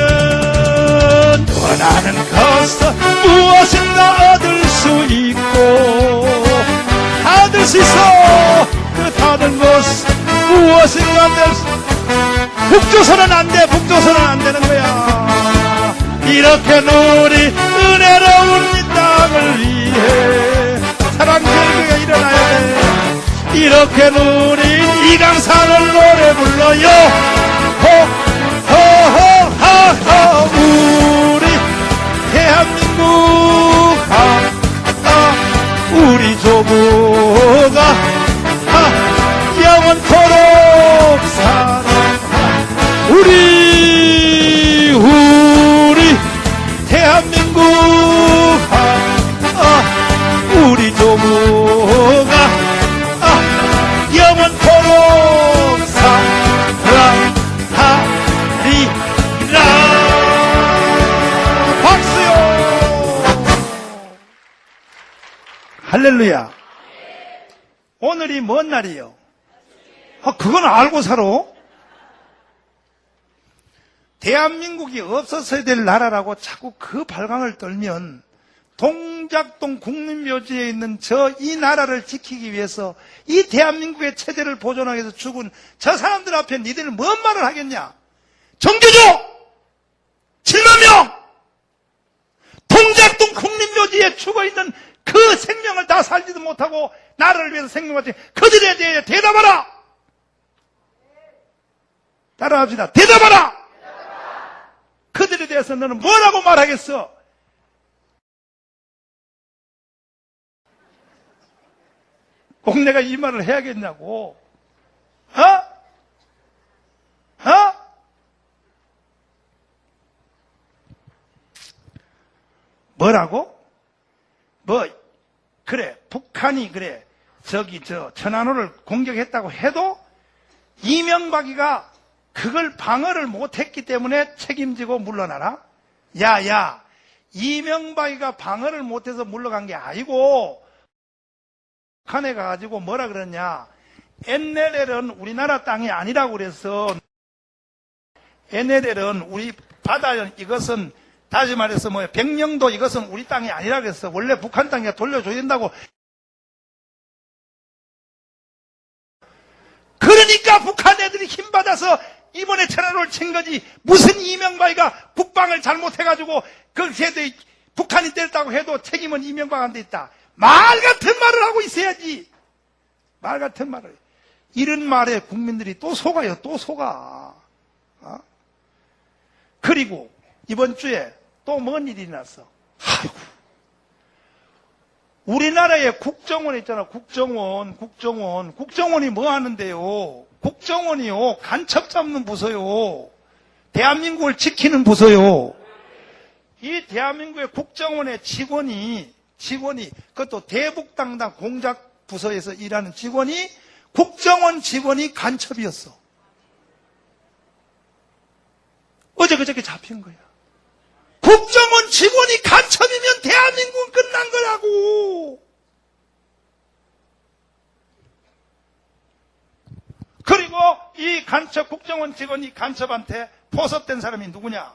것은 무엇인가 얻을 수 있고 얻을 수 있어. 그 다른 것은 무엇인가 될 수. 북조선은 안 돼. 북조선은 안 되는 거야. 이렇게 누리 은혜로운 이 땅을 위해 사랑 결국에 일어나야 돼. 이렇게 누린 이 강산을 노래 불러요. 호호호하하 우리 대한민국 우리 조국아 영원토록 사랑하 우리 대한민국 우리 조국아 영원토록 사랑하리 할렐루야. 오늘이 뭔 날이요? 그건 알고 살아. 대한민국이 없었어야 될 나라라고 자꾸 그 발광을 떨면 동작동 국민묘지에 있는 이 나라를 지키기 위해서 이 대한민국의 체제를 보존하기 위해서 죽은 저 사람들 앞에 니들 뭔 말을 하겠냐? 정규조 7만 명! 동작동 국민묘지에 죽어있는 그 생명을 다 살지도 못하고 나라를 위해서 생명을 바친 그들에 대해 대답하라! 따라합시다. 대답하라! 그들에 대해서 너는 뭐라고 말하겠어? 꼭 내가 이 말을 해야겠냐고. 뭐라고? 그래, 북한이 천안호를 공격했다고 해도 이명박이가 그걸 방어를 못했기 때문에 책임지고 물러나라? 야, 이명박이가 방어를 못해서 물러간 게 아니고 북한에 가가지고 뭐라 그러냐? NLL은 우리나라 땅이 아니라고 그래서 NLL은 우리 바다, 이것은 다시 말해서 백령도 이것은 우리 땅이 아니라고 그랬어. 원래 북한 땅에 돌려줘야 된다고. 그러니까 북한 애들이 힘받아서 이번에 천안호를 친 거지. 무슨 이명박이가 국방을 잘못해가지고 북한이 때렸다고 해도 책임은 이명박한테 있다. 말 같은 말을 하고 있어야지. 말 같은 말을. 이런 말에 국민들이 또 속아요. 또 속아. 그리고 이번 주에 또 뭔 일이 났어? 아이고. 우리나라에 국정원 있잖아. 국정원이 뭐 하는데요? 국정원이요. 간첩 잡는 부서요. 대한민국을 지키는 부서요. 이 대한민국의 국정원의 직원이 그것도 대북당당 공작 부서에서 일하는 직원이 국정원 직원이 간첩이었어. 어제 그저께 잡힌 거야. 국정원 직원이 간첩이면 대한민국은 끝난 거라고. 그리고 이 국정원 직원이 간첩한테 포섭된 사람이 누구냐?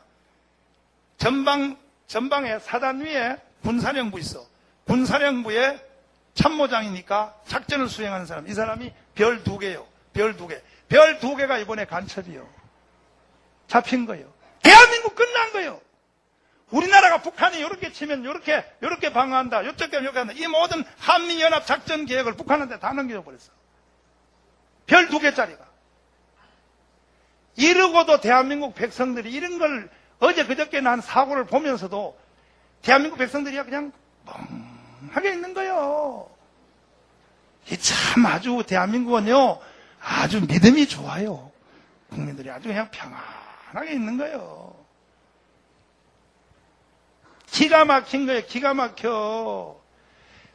전방에 사단 위에 군사령부 있어. 군사령부의 참모장이니까 작전을 수행하는 사람. 이 사람이 별 2개요. 별 2개. 별 2개가 이번에 간첩이요. 잡힌 거예요. 대한민국 끝난 거예요. 우리나라가 북한이 이렇게 치면 이렇게 방어한다. 이쪽에 이렇게 한다. 이 모든 한미연합 작전 계획을 북한한테 다 넘겨줘 버렸어. 별 2개짜리가. 이러고도 대한민국 백성들이 이런 걸 어제 그저께 난 사고를 보면서도 대한민국 백성들이 그냥 멍하게 있는 거예요. 참 아주 대한민국은요, 아주 믿음이 좋아요. 국민들이 아주 그냥 평안하게 있는 거예요. 기가 막힌 거예요. 기가 막혀.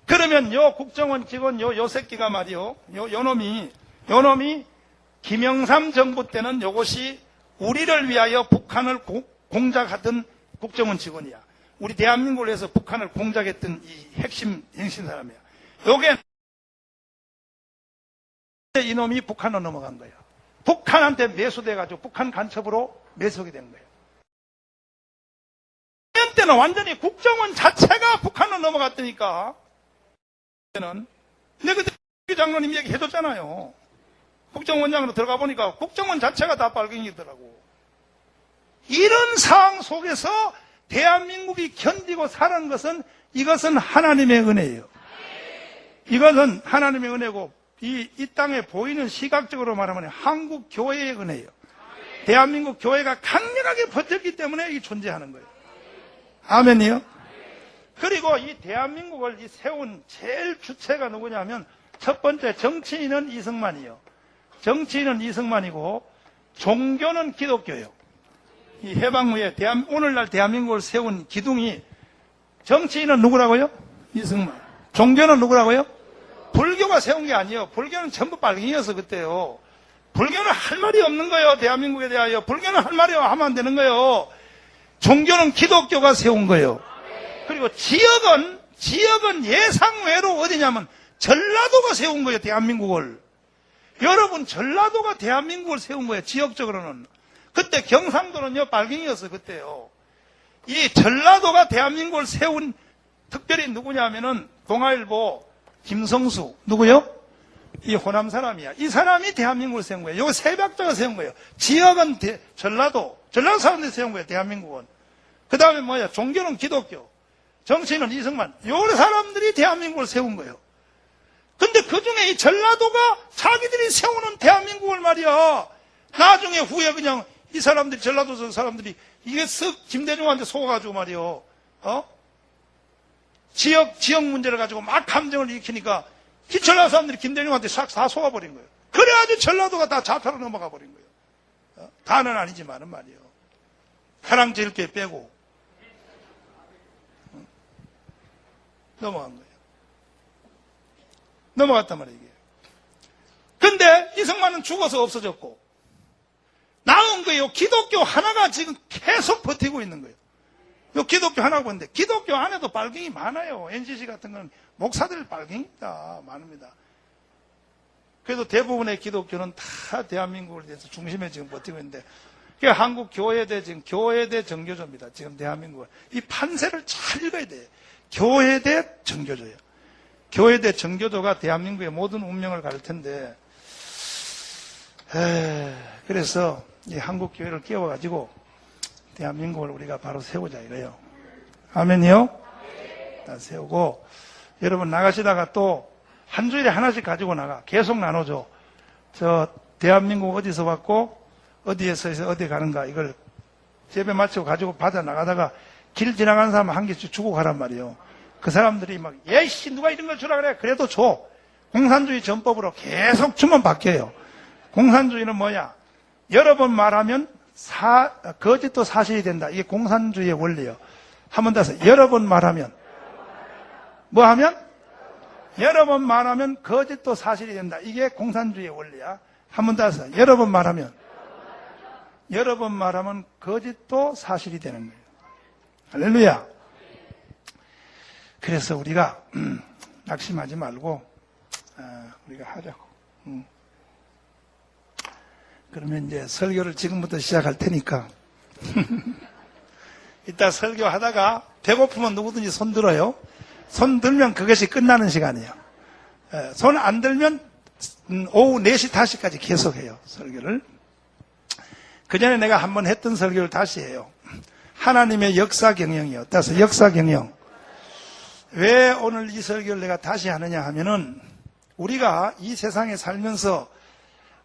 그러면 요 국정원 직원 요 새끼가 말이요. 요 놈이 김영삼 정부 때는 요것이 우리를 위하여 북한을 공작하던 국정원 직원이야. 우리 대한민국을 위해서 북한을 공작했던 이 핵심 사람이야. 요게 이놈이 북한으로 넘어간 거예요. 북한한테 매수돼가지고 북한 간첩으로 매수하게 된 거예요. 때는 완전히 국정원 자체가 북한으로 넘어갔다니까. 때는 내가 그때 장로님 얘기해줬잖아요. 국정원장으로 들어가 보니까 국정원 자체가 다 빨갱이더라고. 이런 상황 속에서 대한민국이 견디고 사는 것은 이것은 하나님의 은혜예요. 이것은 하나님의 은혜고 이 땅에 보이는 시각적으로 말하면 한국 교회의 은혜예요. 대한민국 교회가 강력하게 버텼기 때문에 이 존재하는 거예요. 아멘이요? 그리고 이 대한민국을 세운 제일 주체가 누구냐면 첫 번째 정치인은 이승만이요. 정치인은 이승만이고 종교는 기독교예요. 이 해방 후에 오늘날 대한민국을 세운 기둥이 정치인은 누구라고요? 이승만. 종교는 누구라고요? 불교가 세운 게 아니에요. 불교는 전부 빨갱이여서 그때요. 불교는 할 말이 없는 거예요. 대한민국에 대하여. 불교는 할 말이 하면 안 되는 거예요. 종교는 기독교가 세운 거예요. 그리고 지역은 지역은 예상외로 어디냐면 전라도가 세운 거예요, 대한민국을. 여러분, 전라도가 대한민국을 세운 거예요, 지역적으로는. 그때 경상도는요, 빨갱이였어요, 그때요. 이 전라도가 대한민국을 세운 특별히 누구냐면은 동아일보 김성수, 누구요? 이 호남 사람이야. 이 사람이 대한민국을 세운 거예요. 이거 세박자가 세운 거예요. 지역은 전라도 사람들이 세운 거예요, 대한민국은. 그 다음에 뭐야? 종교는 기독교, 정치는 이승만. 요 사람들이 대한민국을 세운 거예요. 근데 그 중에 이 전라도가 자기들이 세우는 대한민국을 말이야. 나중에 후에 그냥 이 사람들이, 전라도 사람들이 이게 쓱 김대중한테 속아가지고 말이요. 지역 문제를 가지고 막 감정을 일으키니까 이 전라도 사람들이 김대중한테 싹 다 속아버린 거예요. 그래가지고 전라도가 다 좌파로 넘어가 버린 거예요. 다는 아니지만은 말이요. 사랑제일교회 빼고. 넘어간 거예요. 넘어갔단 말이에요, 이게. 근데 이승만은 죽어서 없어졌고, 나온 거예요. 기독교 하나가 지금 계속 버티고 있는 거예요. 요 기독교 하나가 보는데, 기독교 안에도 빨갱이 많아요. NCC 같은 건 목사들 빨갱이다. 많습니다. 그래도 대부분의 기독교는 다 대한민국을 위해서 중심에 지금 버티고 있는데, 그게 한국 교회대, 지금 교회대 정교조입니다. 지금 대한민국은. 이 판세를 잘 읽어야 돼요. 교회대 정교조예요. 교회대 정교조가 대한민국의 모든 운명을 가를 텐데, 그래서 이 한국 교회를 끼워가지고 대한민국을 우리가 바로 세우자 이래요. 아멘이요? 다 세우고, 여러분 나가시다가 또 한 주일에 하나씩 가지고 나가. 계속 나눠줘. 저 대한민국 어디서 왔고 어디에서 어디 가는가 이걸 재배 마치고 가지고 받아 나가다가 길 지나가는 사람 한 개씩 주고 가란 말이에요. 그 사람들이 막 예씨 누가 이런 걸 주라 그래. 그래도 줘. 공산주의 전법으로 계속 주면 바뀌어요. 공산주의는 뭐야? 여러 번 말하면 거짓도 사실이 된다. 이게 공산주의의 원리예요. 한 번 더 해서 여러 번 말하면 뭐 하면? 여러 번 말하면 거짓도 사실이 된다. 이게 공산주의의 원리야. 한 번 더 해서 여러 번 말하면 거짓도 사실이 되는 거예요. 할렐루야. 그래서 우리가 낙심하지 말고 우리가 하자고. 그러면 이제 설교를 지금부터 시작할 테니까 이따 설교하다가 배고프면 누구든지 손 들어요. 손 들면 그것이 끝나는 시간이에요. 손 안 들면 오후 4시, 5시까지 계속해요, 설교를. 그 전에 내가 한번 했던 설교를 다시 해요. 하나님의 역사 경영이요. 따라서 역사 경영. 왜 오늘 이 설교를 내가 다시 하느냐 하면은 우리가 이 세상에 살면서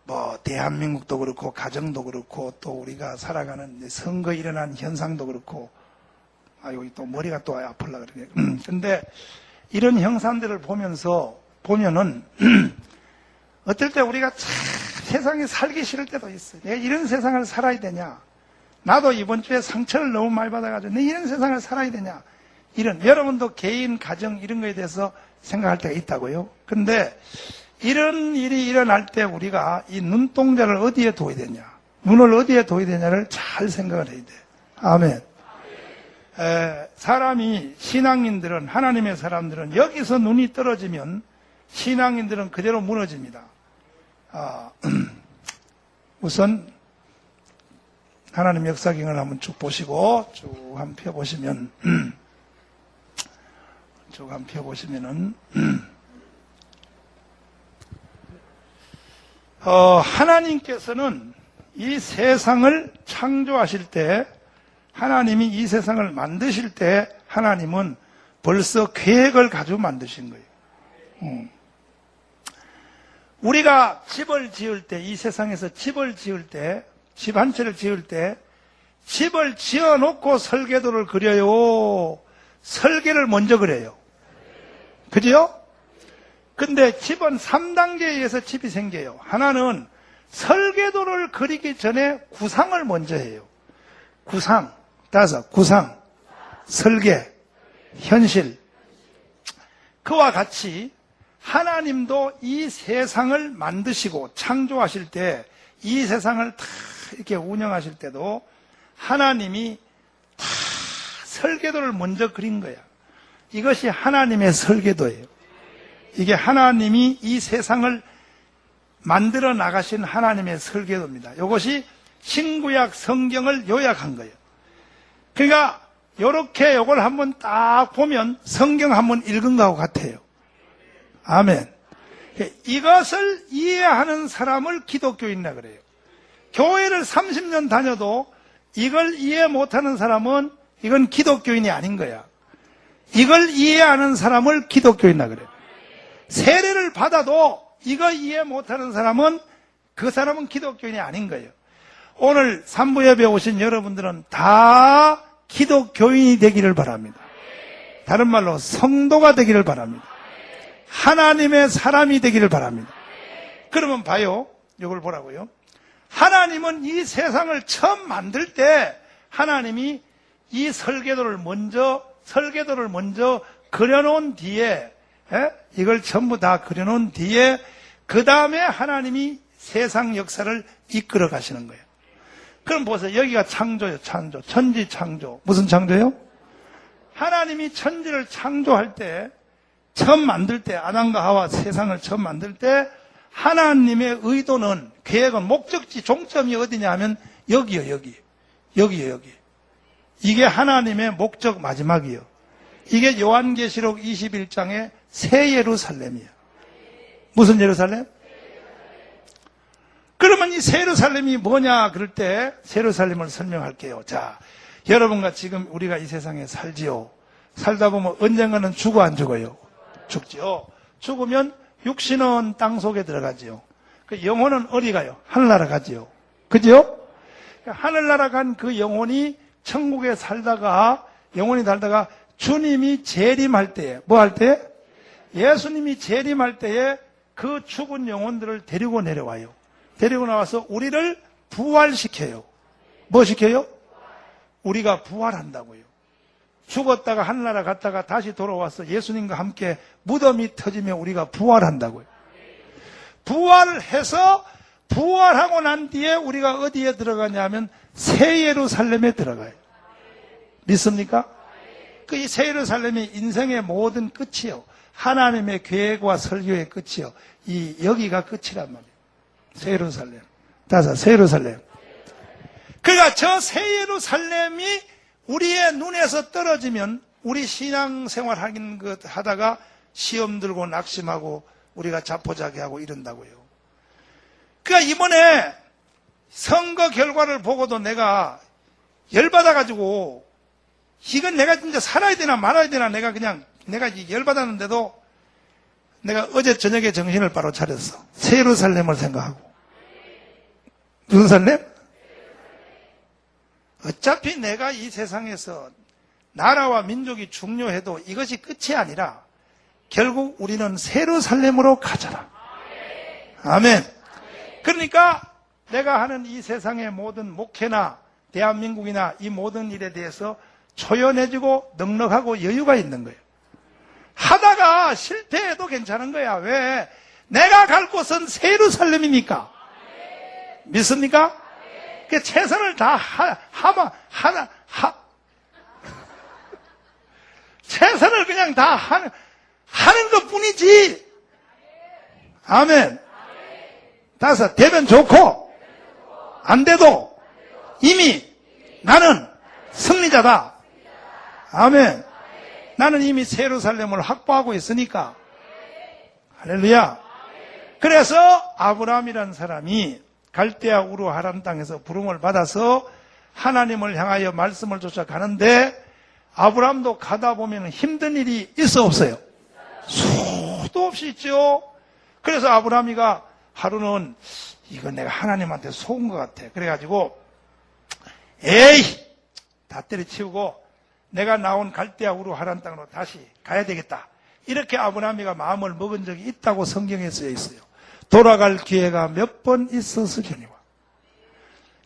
뭐 대한민국도 그렇고 가정도 그렇고 또 우리가 살아가는 선거 일어난 현상도 그렇고 여기 또 머리가 또 아플라 그러네. 근데 이런 형상들을 보면은 어떨 때 우리가 참 세상에 살기 싫을 때도 있어요. 내가 이런 세상을 살아야 되냐? 나도 이번 주에 상처를 너무 많이 받아가지고 내가 이런 세상을 살아야 되냐? 여러분도 개인, 가정 이런 거에 대해서 생각할 때가 있다고요. 근데 이런 일이 일어날 때 우리가 이 눈동자를 어디에 둬야 되냐? 눈을 어디에 둬야 되냐를 잘 생각을 해야 돼. 아멘. 사람이, 신앙인들은, 하나님의 사람들은 여기서 눈이 떨어지면 신앙인들은 그대로 무너집니다. 우선 하나님 역사경을 한번 쭉 보시고 쭉 한번 펴보시면은 하나님께서는 이 세상을 창조하실 때, 하나님이 이 세상을 만드실 때 하나님은 벌써 계획을 가지고 만드신 거예요. 우리가 집을 지을 때, 이 세상에서 집을 지을 때, 집 한 채를 지을 때 집을 지어놓고 설계도를 그려요? 설계를 먼저 그려요? 그죠? 근데 집은 3단계에 의해서 집이 생겨요. 하나는 설계도를 그리기 전에 구상을 먼저 해요. 구상, 구상, 설계, 현실. 그와 같이 하나님도 이 세상을 만드시고 창조하실 때, 이 세상을 다 이렇게 운영하실 때도 하나님이 다 설계도를 먼저 그린 거야. 이것이 하나님의 설계도예요. 이게 하나님이 이 세상을 만들어 나가신 하나님의 설계도입니다. 이것이 신구약 성경을 요약한 거예요. 그러니까 요렇게 요걸 한번 딱 보면 성경 한번 읽은 거하고 같아요. 아멘. 이것을 이해하는 사람을 기독교인이라 그래요. 교회를 30년 다녀도 이걸 이해 못하는 사람은 이건 기독교인이 아닌 거야. 이걸 이해하는 사람을 기독교인이라 그래요. 세례를 받아도 이거 이해 못하는 사람은 그 사람은 기독교인이 아닌 거예요. 오늘 3부 예배에 오신 여러분들은 다 기독교인이 되기를 바랍니다. 다른 말로 성도가 되기를 바랍니다. 하나님의 사람이 되기를 바랍니다. 그러면 봐요. 이걸 보라고요. 하나님은 이 세상을 처음 만들 때 하나님이 이 설계도를 먼저 그려놓은 뒤에 이걸 전부 다 그려놓은 뒤에 그 다음에 하나님이 세상 역사를 이끌어 가시는 거예요. 그럼 보세요. 여기가 창조예요. 창조. 천지 창조. 무슨 창조예요? 하나님이 천지를 창조할 때 처음 만들 때 아담과 하와 세상을 처음 만들 때 하나님의 의도는 계획은 목적지 종점이 어디냐 하면 여기요. 여기. 이게 하나님의 목적 마지막이요. 이게 요한계시록 21장의 새 예루살렘이에요. 무슨 예루살렘? 그러면 이 새 예루살렘이 뭐냐 그럴 때 새 예루살렘을 설명할게요. 자, 여러분과 지금 우리가 이 세상에 살지요. 살다 보면 언젠가는 죽어 안 죽어요? 죽지요. 죽으면 육신은 땅 속에 들어가지요. 그 영혼은 어디 가요? 하늘나라 가지요. 그죠? 하늘나라 간 그 영혼이 천국에 살다가 주님이 재림할 때에 뭐 할 때? 예수님이 재림할 때에 그 죽은 영혼들을 데리고 내려와요. 데리고 나와서 우리를 부활시켜요. 뭐 시켜요? 우리가 부활한다고요. 죽었다가 하늘나라 갔다가 다시 돌아와서 예수님과 함께 무덤이 터지면 우리가 부활한다고요. 부활해서 부활하고 난 뒤에 우리가 어디에 들어가냐면 새 예루살렘에 들어가요. 믿습니까? 그 이 새 예루살렘이 인생의 모든 끝이요. 하나님의 계획과 설교의 끝이요. 여기가 끝이란 말이에요. 새 예루살렘. 새 예루살렘. 그러니까 저 새 예루살렘이 우리의 눈에서 떨어지면 우리 신앙생활 하다가 시험 들고 낙심하고 우리가 자포자기하고 이런다고요. 그러니까 이번에 선거 결과를 보고도 내가 열받아가지고 이건 내가 진짜 살아야 되나 말아야 되나 내가 열받았는데도 내가 어제 저녁에 정신을 바로 차렸어. 새 예루살렘을 생각하고. 무슨 살렘? 어차피 내가 이 세상에서 나라와 민족이 중요해도 이것이 끝이 아니라 결국 우리는 새 예루살렘으로 가잖아. 아멘. 그러니까 내가 하는 이 세상의 모든 목회나 대한민국이나 이 모든 일에 대해서 초연해지고 넉넉하고 여유가 있는 거예요. 하다가 실패해도 괜찮은 거야. 왜? 내가 갈 곳은 새 예루살렘이니까. 믿습니까? 그 최선을 다 최선을 그냥 다 하는 것 뿐이지. 아멘. 되면 좋고, 안 돼도 이미 나는 승리자다. 아멘. 나는 이미 새 예루살렘을 확보하고 있으니까. 할렐루야. 그래서 아브라함이라는 사람이 갈대아 우르 하란 땅에서 부름을 받아서 하나님을 향하여 말씀을 쫓아 가는데 아브라함도 가다 보면 힘든 일이 있어 없어요? 수도 없이 있죠. 그래서 아브라함이가 하루는 이건 내가 하나님한테 속은 것 같아. 그래가지고 에이 다 때려치우고 내가 나온 갈대아 우르 하란 땅으로 다시 가야 되겠다. 이렇게 아브라함이가 마음을 먹은 적이 있다고 성경에 쓰여 있어요. 돌아갈 기회가 몇 번 있었으려니와.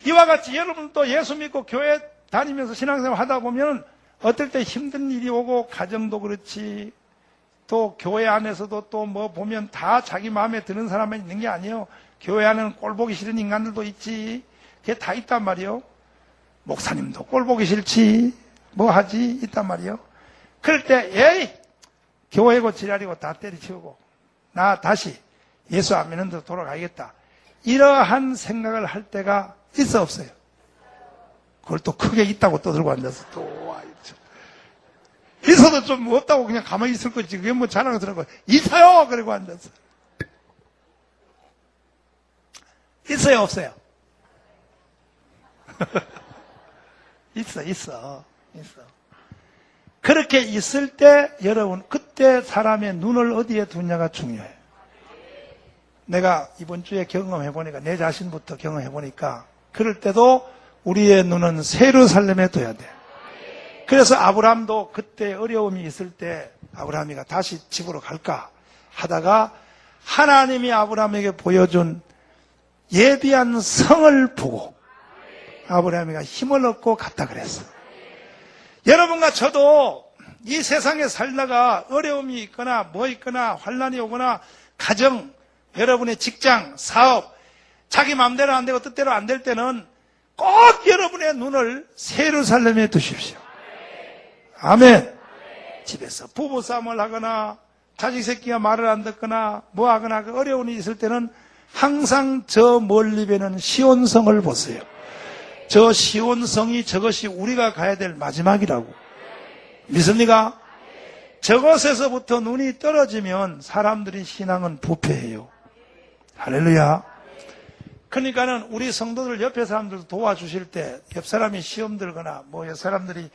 이와 같이 여러분도 예수 믿고 교회 다니면서 신앙생활 하다 보면 어떨 때 힘든 일이 오고 가정도 그렇지 또 교회 안에서도 또 뭐 보면 다 자기 마음에 드는 사람만 있는 게 아니에요. 교회 안에는 꼴보기 싫은 인간들도 있지. 그게 다 있단 말이에요. 목사님도 꼴보기 싫지 뭐 하지 있단 말이에요. 그럴 때 에이 교회고 지랄이고 다 때려치우고 나 다시 예수 안 믿는 데로 돌아가야겠다. 이러한 생각을 할 때가 있어 없어요? 그걸 또 크게 있다고 떠들고 앉아서 또 와 있죠. 있어도 좀 없다고 그냥 가만히 있을 거지. 그게 뭐 자랑스러운 거야. 있어요! 그러고 앉았어. 있어요, 없어요? 있어. 그렇게 있을 때 여러분 그때 사람의 눈을 어디에 두냐가 중요해요. 내가 이번 주에 경험해보니까 내 자신부터 경험해보니까 그럴 때도 우리의 눈은 예루살렘에 둬야 돼. 그래서 아브라함도 그때 어려움이 있을 때 아브라함이가 다시 집으로 갈까 하다가 하나님이 아브라함에게 보여준 예비한 성을 보고 아브라함이가 힘을 얻고 갔다 그랬어. 여러분과 저도 이 세상에 살다가 어려움이 있거나 뭐 있거나 환난이 오거나 가정, 여러분의 직장, 사업, 자기 마음대로 안 되고 뜻대로 안 될 때는 꼭 여러분의 눈을 예루살렘에 두십시오. 아멘. 집에서 부부싸움을 하거나 자식 새끼가 말을 안 듣거나 뭐 하거나 그 어려움이 있을 때는 항상 저 멀리 배는 시온성을 보세요. 저 시온성이 저것이 우리가 가야 될 마지막이라고. 믿습니까? 저것에서부터 눈이 떨어지면 사람들의 신앙은 부패해요. 할렐루야. 그러니까는 우리 성도들 옆에 사람들 도와주실 때 옆 사람이 시험 들거나 뭐 옆 사람들이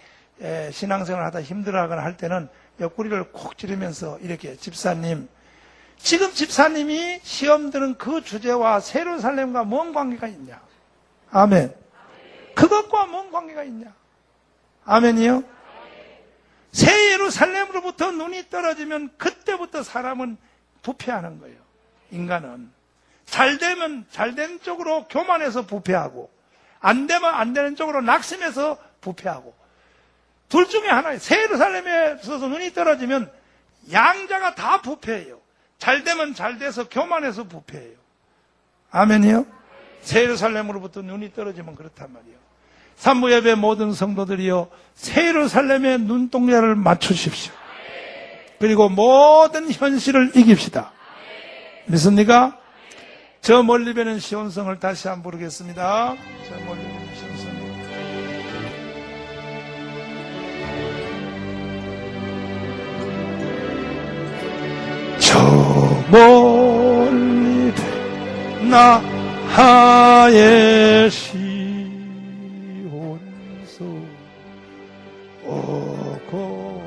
신앙생활 하다 힘들어하거나 할 때는 옆구리를 콕 찌르면서 이렇게 집사님, 지금 집사님이 시험 드는 그 주제와 예루살렘과 뭔 관계가 있냐? 아멘. 그것과 뭔 관계가 있냐? 아멘이요? 새 예루살렘으로부터 눈이 떨어지면 그때부터 사람은 부패하는 거예요. 인간은. 잘 되면 잘 된 쪽으로 교만해서 부패하고 안 되면 안 되는 쪽으로 낙심해서 부패하고 둘 중에 하나예요. 새 예루살렘에 있어서 눈이 떨어지면 양자가 다 부패해요. 잘 되면 잘 돼서 교만해서 부패해요. 아멘이요? 새 예루살렘으로부터 눈이 떨어지면 그렇단 말이에요. 산무예배 모든 성도들이요, 새 예루살렘의 눈동자를 맞추십시오. 그리고 모든 현실을 이깁시다. 믿습니까? 저 멀리 배는 시온성을 다시 한번 부르겠습니다. 저 멀리 배는 시온성. 저 멀리 나 하의 시온성 오고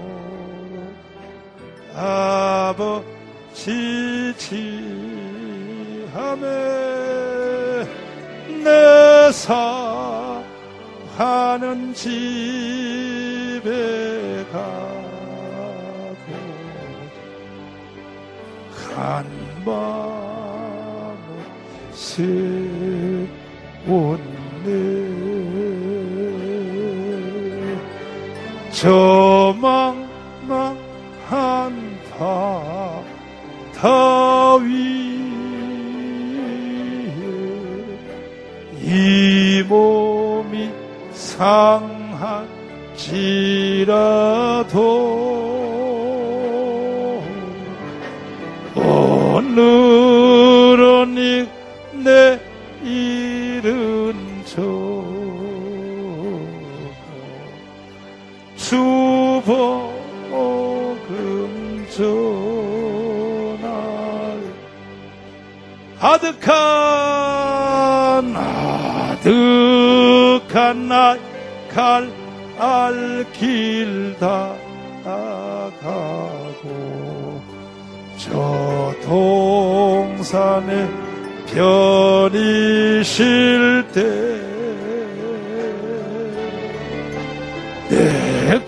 아버지 지하매 내 사하는 집에 가고 한밤을 세웠네 저망망한 바다 위에 이 몸이 상할지라도 오늘은 내 일은 주복음 전할 아득한 날 갈 길 다가고 저 동산에 별이 쉴 때 내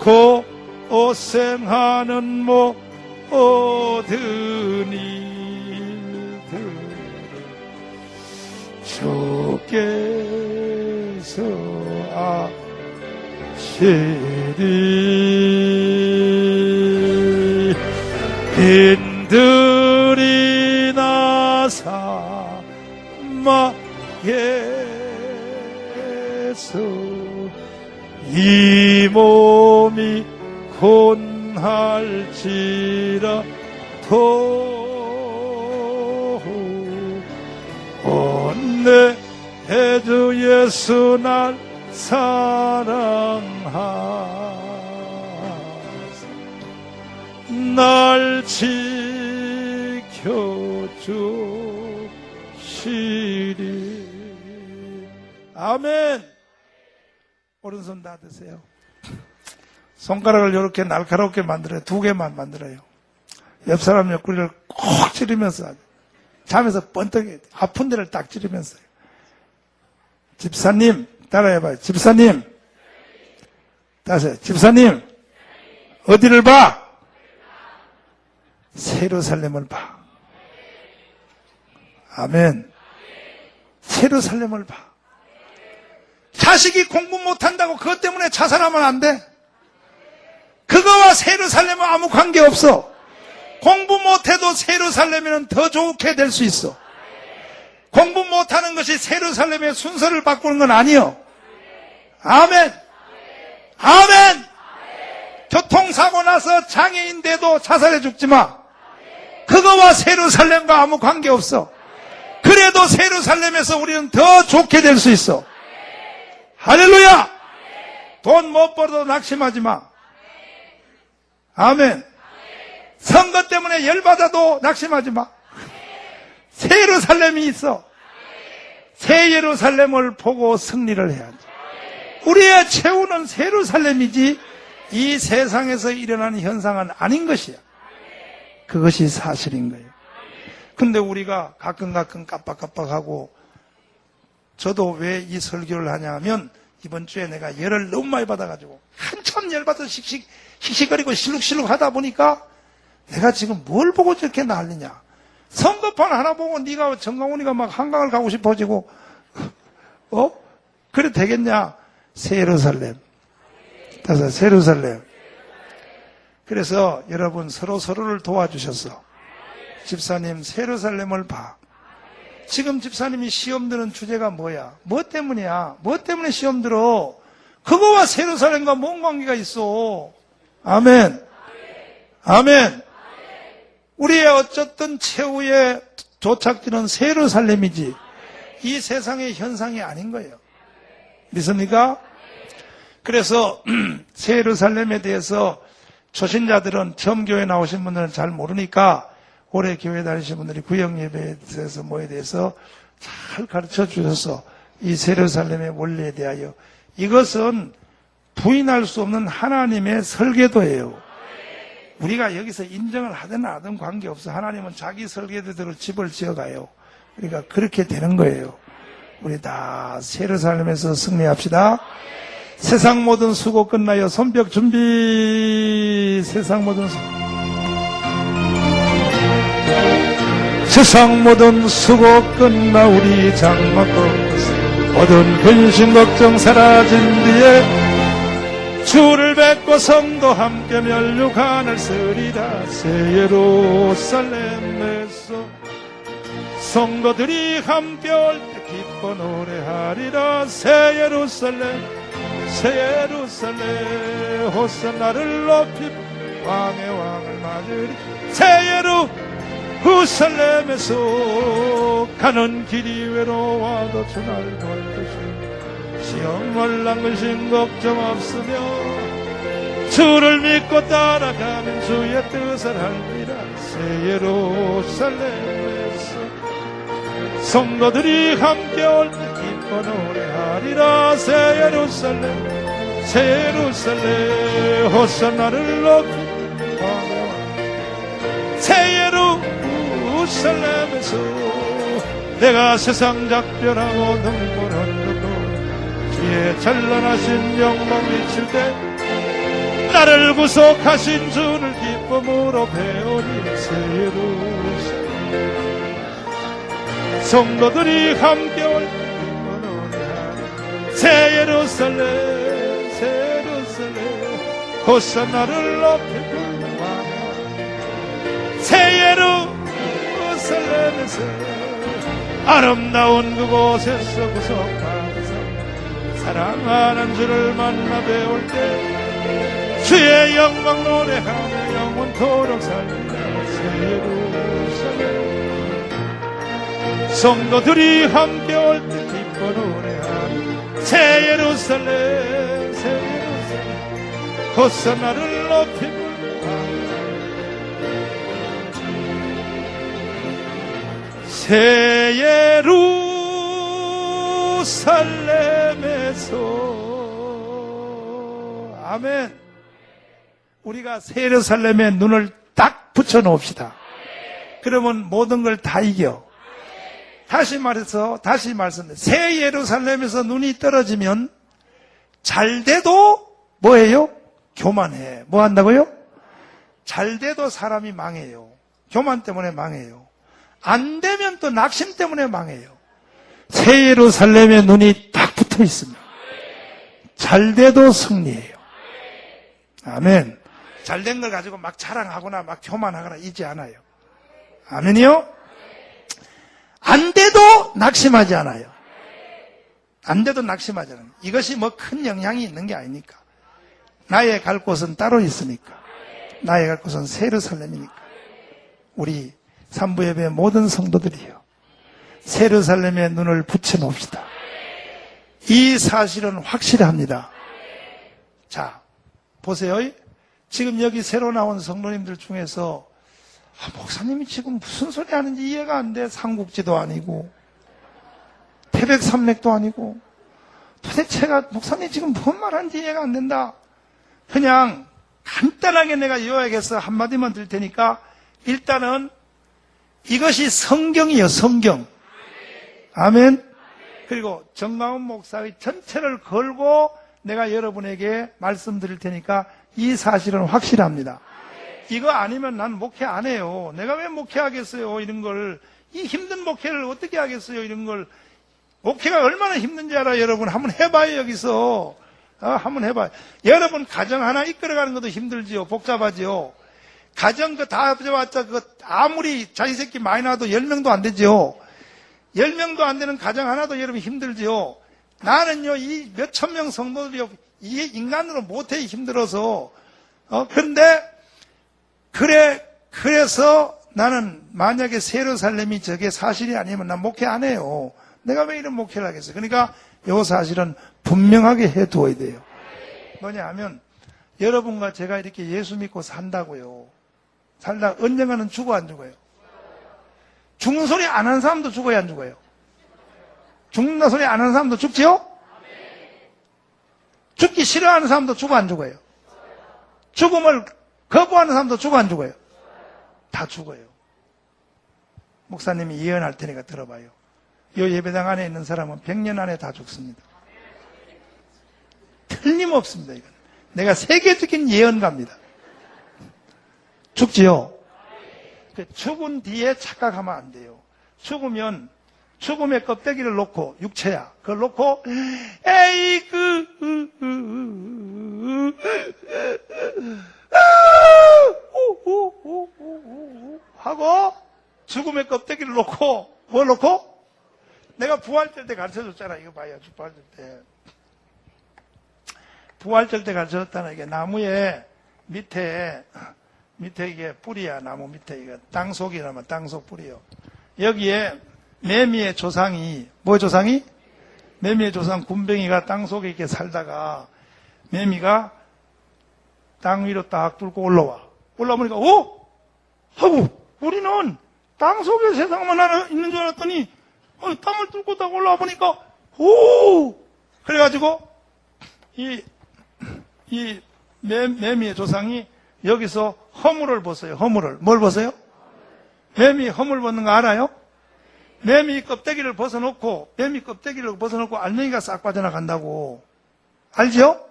고생하는 모든 일들 주께서 아시리 빈들이 나사 마에서 이 몸이 곤한 예수 날 사랑하사 날 지켜주시리. 아멘. 오른손 다 드세요. 손가락을 이렇게 날카롭게 만들어요. 2개만 만들어요. 옆 사람 옆구리를 콕 찌르면서 잠에서 번뜩 아픈 데를 딱 찌르면서. 집사님 따라해봐요. 집사님 다시 집사님 어디를 봐? 예루살렘을 봐. 아멘. 예루살렘을 봐. 자식이 공부 못한다고 그것 때문에 자살하면 안 돼. 그거와 예루살렘은 아무 관계없어. 공부 못해도 예루살렘에는 더 좋게 될 수 있어. 공부 못하는 것이 예루살렘의 순서를 바꾸는 건 아니요. 아멘. 아멘. 교통사고 나서 장애인 돼도 자살해 죽지 마. 그거와 예루살렘과 아무 관계없어. 그래도 예루살렘에서 우리는 더 좋게 될 수 있어. 할렐루야. 돈 못 벌어도 낙심하지 마. 아멘. 선거 때문에 열받아도 낙심하지 마. 새 예루살렘이 있어. 새 예루살렘을 보고 승리를 해야지. 우리의 최후는 새 예루살렘이지 이 세상에서 일어나는 현상은 아닌 것이야. 그것이 사실인 거예요. 근데 우리가 가끔 깜빡깜빡하고, 저도 왜 이 설교를 하냐 하면 이번 주에 내가 열을 너무 많이 받아가지고 한참 열받아서 씩씩거리고 실룩실룩 하다 보니까 내가 지금 뭘 보고 저렇게 난리냐. 선거판 하나 보고 네가 정강훈이가 막 한강을 가고 싶어지고 그래 되겠냐. 새 예루살렘. 그래서 새 예루살렘. 그래서 여러분 서로를 도와주셔서 집사님 새 예루살렘을 봐. 지금 집사님이 시험 드는 주제가 뭐야? 뭐 때문이야? 뭐 때문에 시험 들어? 그거와 새 예루살렘과 뭔 관계가 있어? 아멘. 아멘. 우리의 어쨌든 최후의 도착지는 새 예루살렘이지 이 세상의 현상이 아닌 거예요. 믿습니까? 그래서 새 예루살렘에 대해서 초신자들은 처음 교회 나오신 분들은 잘 모르니까 오래 교회 다니신 분들이 구역 예배에 대해서 뭐에 대해서 잘 가르쳐 주셔서 이 새 예루살렘의 원리에 대하여 이것은 부인할 수 없는 하나님의 설계도예요. 우리가 여기서 인정을 하든 안 하든 관계없어. 하나님은 자기 설계대로 집을 지어가요. 그러니까 그렇게 되는 거예요. 우리 다 새 예루살렘에서 승리합시다. 세상 모든 수고 끝나요. 손뼉 준비. 세상 모든 수고 끝나 우리 장막도 모든 근심 걱정 사라진 뒤에 주를 뵙고 성도 함께 면류관을 쓰리라. 새 예루살렘에서 성도들이 함께 올 때 기뻐 노래하리라. 새 예루살렘 호산나를 높이 왕의 왕을 맞으리. 새 예루살렘에서 가는 길이 외로워도 주날 볼 것이 시험 월랑 근심 걱정 없으며 주를 믿고 따라가면 주의 뜻을 알리라. 새 예루살렘에서 성도들이 함께 올 때 기뻐 노래하리라. 새 예루살렘 호산나를 높이 왕의 왕. 새 예루살렘에서 내가 세상 작별하고 눈물 흘리고 주의 찬란하신 영광 비칠 때 나를 구속하신 주를 기쁨으로 배우리. 새 예루살렘 성도들이 함께 올 때 기뻐 노래하리. 새 예루살렘 호산나를 높이 부르는 왕. 새 예루살렘에서 아름다운 그곳에서 구속받아서 사랑하는 주를 만나 배울 때 주의 영광 노래하며 영원토록 살리라. 새 예루살렘 성도들이 함께 올 때 기뻐 노래하며 새 예루살렘 새 예루살렘 호산나를 높이 부르라 새 예루살렘에서 아멘. 우리가 새 예루살렘에 눈을 딱 붙여 놓읍시다. 그러면 모든 걸 다 이겨. 다시 말씀해. 새 예루살렘에서 눈이 떨어지면 잘 돼도 뭐예요? 교만해. 뭐 한다고요? 잘 돼도 사람이 망해요. 교만 때문에 망해요. 안 되면 또 낙심 때문에 망해요. 새 예루살렘에 눈이 딱 붙어 있습니다. 잘 돼도 승리해요. 아멘. 잘된 걸 가지고 막 자랑하거나 막 교만하거나 이지 않아요. 아멘이요? 안 돼도 낙심하지 않아요. 안 돼도 낙심하지 않아요. 이것이 뭐 큰 영향이 있는 게 아니니까. 나의 갈 곳은 따로 있으니까. 나의 갈 곳은 새 예루살렘이니까. 우리 삼부예배 모든 성도들이요. 새 예루살렘에 눈을 붙여 놓읍시다. 이 사실은 확실합니다. 자, 보세요. 지금 여기 새로 나온 성도님들 중에서 목사님이 지금 무슨 소리 하는지 이해가 안 돼. 삼국지도 아니고 태백산맥도 아니고 도대체가 목사님 지금 뭔 말하는지 이해가 안 된다. 그냥 간단하게 내가 요약해서 한마디만 드릴 테니까 일단은 이것이 성경이에요. 성경. 아멘. 그리고 정강훈 목사의 전체를 걸고 내가 여러분에게 말씀드릴 테니까 이 사실은 확실합니다. 이거 아니면 난 목회 안 해요. 내가 왜 목회하겠어요? 이런 걸. 이 힘든 목회를 어떻게 하겠어요? 이런 걸. 목회가 얼마나 힘든지 알아요, 여러분. 한번 해봐요, 여기서. 한번 해봐요. 여러분, 가정 하나 이끌어가는 것도 힘들지요. 복잡하지요. 가정 다 합쳐봤자 아무리 자기 새끼 많이 낳아도 10명도 안 되지요. 10명도 안 되는 가정 하나도 여러분 힘들지요. 나는요, 이 몇천 명 성도들이요, 이게 인간으로 못해 힘들어서. 그래서 나는 만약에 새 예루살렘이 저게 사실이 아니면 난 목회 안 해요. 내가 왜 이런 목회를 하겠어요? 그러니까 요 사실은 분명하게 해두어야 돼요. 뭐냐 하면 여러분과 제가 이렇게 예수 믿고 산다고요. 살다 언젠가는 죽어 안 죽어요? 죽는 소리 안 하는 사람도 죽어야 안 죽어요? 죽는다 소리 안 하는 사람도 죽지요? 죽기 싫어하는 사람도 죽어 안 죽어요? 죽음을 거부하는 사람도 죽어 안 죽어요? 다 죽어요. 목사님이 예언할 테니까 들어봐요. 이 예배당 안에 있는 사람은 100년 안에 다 죽습니다. 틀림없습니다. 이건 내가 세계적인 예언가입니다. 죽지요? 죽은 뒤에 착각하면 안 돼요. 죽으면 죽음의 껍데기를 놓고, 육체야, 그걸 놓고 하고 죽음의 껍데기를 놓고 뭘 놓고? 내가 부활절 때 가르쳐줬잖아. 이거 봐요. 부활절 때 가르쳐줬잖아. 이게 나무에 밑에 이게 뿌리야. 나무 밑에 이게 땅속이라면 땅속 뿌리요. 여기에 매미의 조상이, 뭐 조상이? 매미의 조상 군뱅이가 땅속에 이렇게 살다가 매미가 땅 위로 딱 뚫고 올라보니까 하고 우리는 땅속에 세상만 하나 있는 줄 알았더니 땅을 뚫고 딱 올라와 보니까 그래가지고 이 매미의 조상이 여기서 허물을 벗어요. 허물을. 뭘 벗어요? 매미 허물 벗는 거 알아요? 매미 껍데기를 벗어놓고 알맹이가 싹 빠져나간다고. 알죠?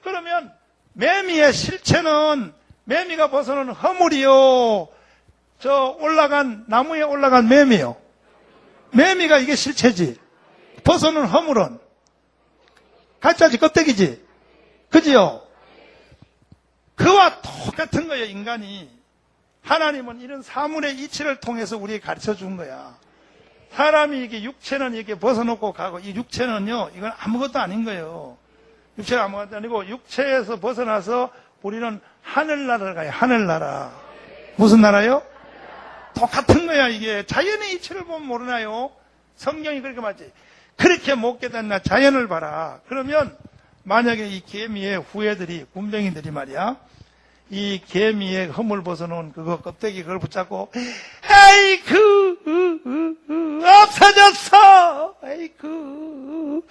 그러면 매미의 실체는 매미가 벗어놓은 허물이요. 나무에 올라간 매미요. 매미가 이게 실체지. 벗어놓은 허물은 가짜지, 껍데기지. 그지요? 그와 똑같은 거예요, 인간이. 하나님은 이런 사물의 이치를 통해서 우리에게 가르쳐 준 거야. 사람이 이게 육체는 이렇게 벗어놓고 가고, 이 육체는요, 이건 아무것도 아닌 거예요. 육체가 아무것도 아니고, 육체에서 벗어나서 우리는 하늘나라를 가요, 하늘나라. 무슨 나라요? 똑같은 거야, 이게. 자연의 이치를 보면 모르나요? 성경이 그렇게 맞지. 그렇게 못 깨닫나 자연을 봐라. 그러면 만약에 이 개미의 후예들이 군뱅이들이 말이야 이 개미의 허물 벗어놓은 그거 껍데기 그걸 붙잡고 아이쿠 없어졌어 아이쿠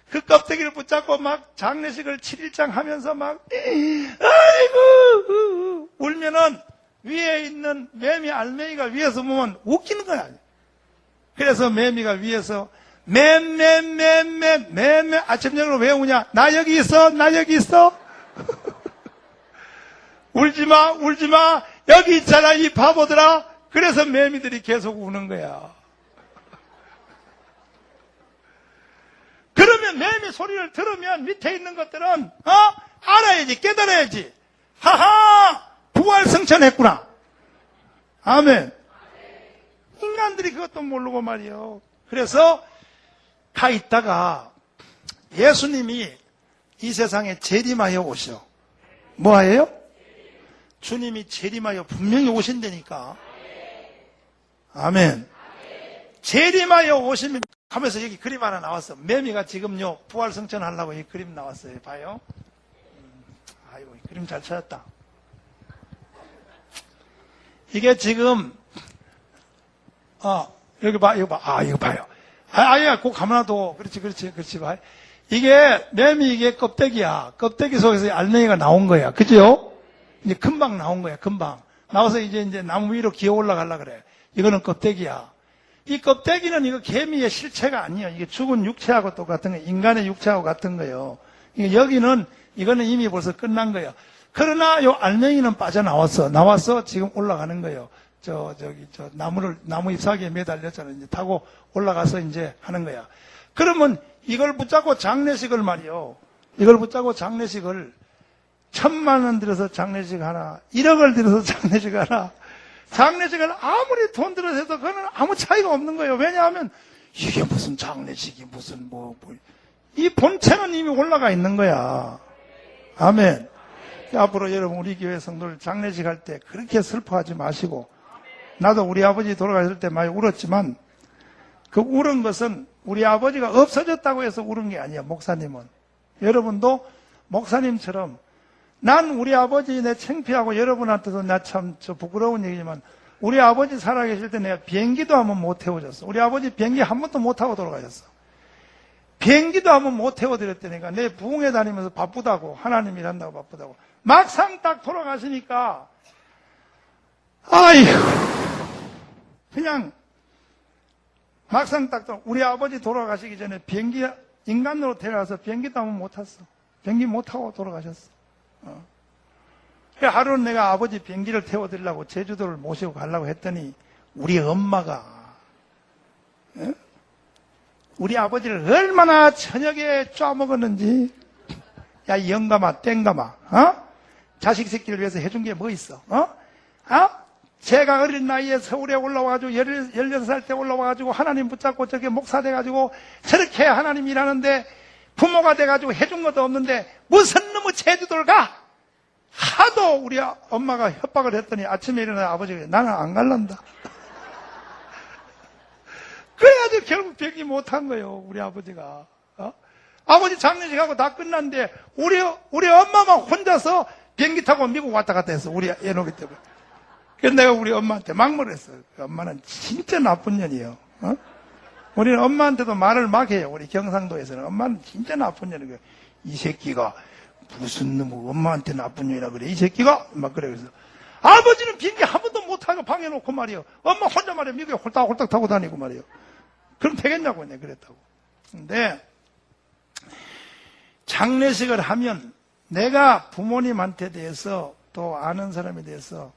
그 껍데기를 붙잡고 막 장례식을 7일장 하면서 막 아이고 울면은 위에 있는 매미 알맹이가 위에서 보면 웃기는 거야. 그래서 매미가 위에서 맴 아침 저녁으로 왜 우냐? 나 여기 있어 나 여기 있어 울지마 울지마 여기 있잖아 이 바보들아. 그래서 매미들이 계속 우는 거야. 그러면 매미 소리를 들으면 밑에 있는 것들은 알아야지 깨달아야지. 하하 부활승천했구나. 아멘. 인간들이 그것도 모르고 말이요. 그래서 가 있다가 예수님이 이 세상에 재림하여 오셔. 뭐하여요? 주님이 재림하여 분명히 오신다니까. 아멘. 재림하여 오시면 하면서 여기 그림 하나 나왔어. 매미가 지금요 부활승천 하려고 이 그림 나왔어요. 봐요. 아이고 이 그림 잘 찾았다. 이게 지금 여기 봐 이거 봐. 이거 봐요. 아야 꼭 가만놔둬. 그렇지 봐. 이게 매미 이게 껍데기야. 껍데기 속에서 알맹이가 나온 거야. 그죠? 이제 금방 나온 거야. 금방 나와서 이제 나무 위로 기어 올라가려 그래. 이거는 껍데기야. 이 껍데기는 이거 개미의 실체가 아니에요. 이게 죽은 육체하고 똑같은 거예요. 인간의 육체하고 같은 거예요. 여기는 이거는 이미 벌써 끝난 거예요. 그러나 요 알맹이는 빠져나왔어. 나와서 지금 올라가는 거예요. 저 나무 잎사귀에 매달렸잖아요. 이제 타고 올라가서 이제 하는 거야. 그러면 이걸 붙잡고 장례식을 말이요. 이걸 붙잡고 장례식을 1,000,000원 들여서 장례식 하나, 1억을 들여서 장례식 하나, 장례식을 아무리 돈 들여서 해도 그거는 아무 차이가 없는 거예요. 왜냐하면 이게 무슨 장례식이 무슨 이 본체는 이미 올라가 있는 거야. 아멘. 앞으로 여러분 우리 교회 성도들 장례식 할 때 그렇게 슬퍼하지 마시고, 나도 우리 아버지 돌아가실 때 많이 울었지만 그 울은 것은 우리 아버지가 없어졌다고 해서 울은 게 아니야. 목사님은 여러분도 목사님처럼 난 우리 아버지 내 창피하고 여러분한테도 나 참 부끄러운 얘기지만 우리 아버지 살아계실 때 내가 비행기도 한번 못 태워줬어. 우리 아버지 비행기 한 번도 못 타고 돌아가셨어. 비행기도 한번 못 태워드렸다니까. 내 부흥회 다니면서 바쁘다고, 하나님 일한다고 바쁘다고. 막상 딱 돌아가시니까 아이고 그냥 막상 딱 우리 아버지 돌아가시기 전에 비행기 인간으로 태어나서 비행기도 한번 못 탔어. 비행기 못 타고 돌아가셨어. 하루는 내가 아버지 비행기를 태워드리려고 제주도를 모시고 가려고 했더니 우리 엄마가 우리 아버지를 얼마나 저녁에 쪼먹었는지. 야, 이 영감아, 땡감아, 자식 새끼를 위해서 해준 게 뭐 있어? 제가 어린 나이에 서울에 올라와가지고 16살 때 올라와가지고 하나님 붙잡고 저렇게 목사 돼가지고 저렇게 하나님 일하는데 부모가 돼가지고 해준 것도 없는데 무슨 놈의 제주도를 가? 하도 우리 엄마가 협박을 했더니 아침에 일어나 아버지가 나는 안 갈란다. 그래가지고 결국 비행기 못한 거예요. 우리 아버지가. 아버지 장례식하고 다 끝났는데 우리 엄마만 혼자서 비행기 타고 미국 왔다 갔다 했어. 우리 애노기 때문에. 그래서 내가 우리 엄마한테 막말을 했어. 엄마는 진짜 나쁜 년이에요. 우리는 엄마한테도 말을 막 해요. 우리 경상도에서는 엄마는 진짜 나쁜 년이에요. 이 새끼가 무슨 놈 엄마한테 나쁜 년이라 그래. 이 새끼가 막 그래. 그래서 아버지는 비행기 한 번도 못 타고 방에 놓고 말이요. 엄마 혼자 말이요. 미국에 홀딱홀딱 타고 다니고 말이요. 그럼 되겠냐고 내가 그랬다고. 근데 장례식을 하면 내가 부모님한테 대해서 또 아는 사람에 대해서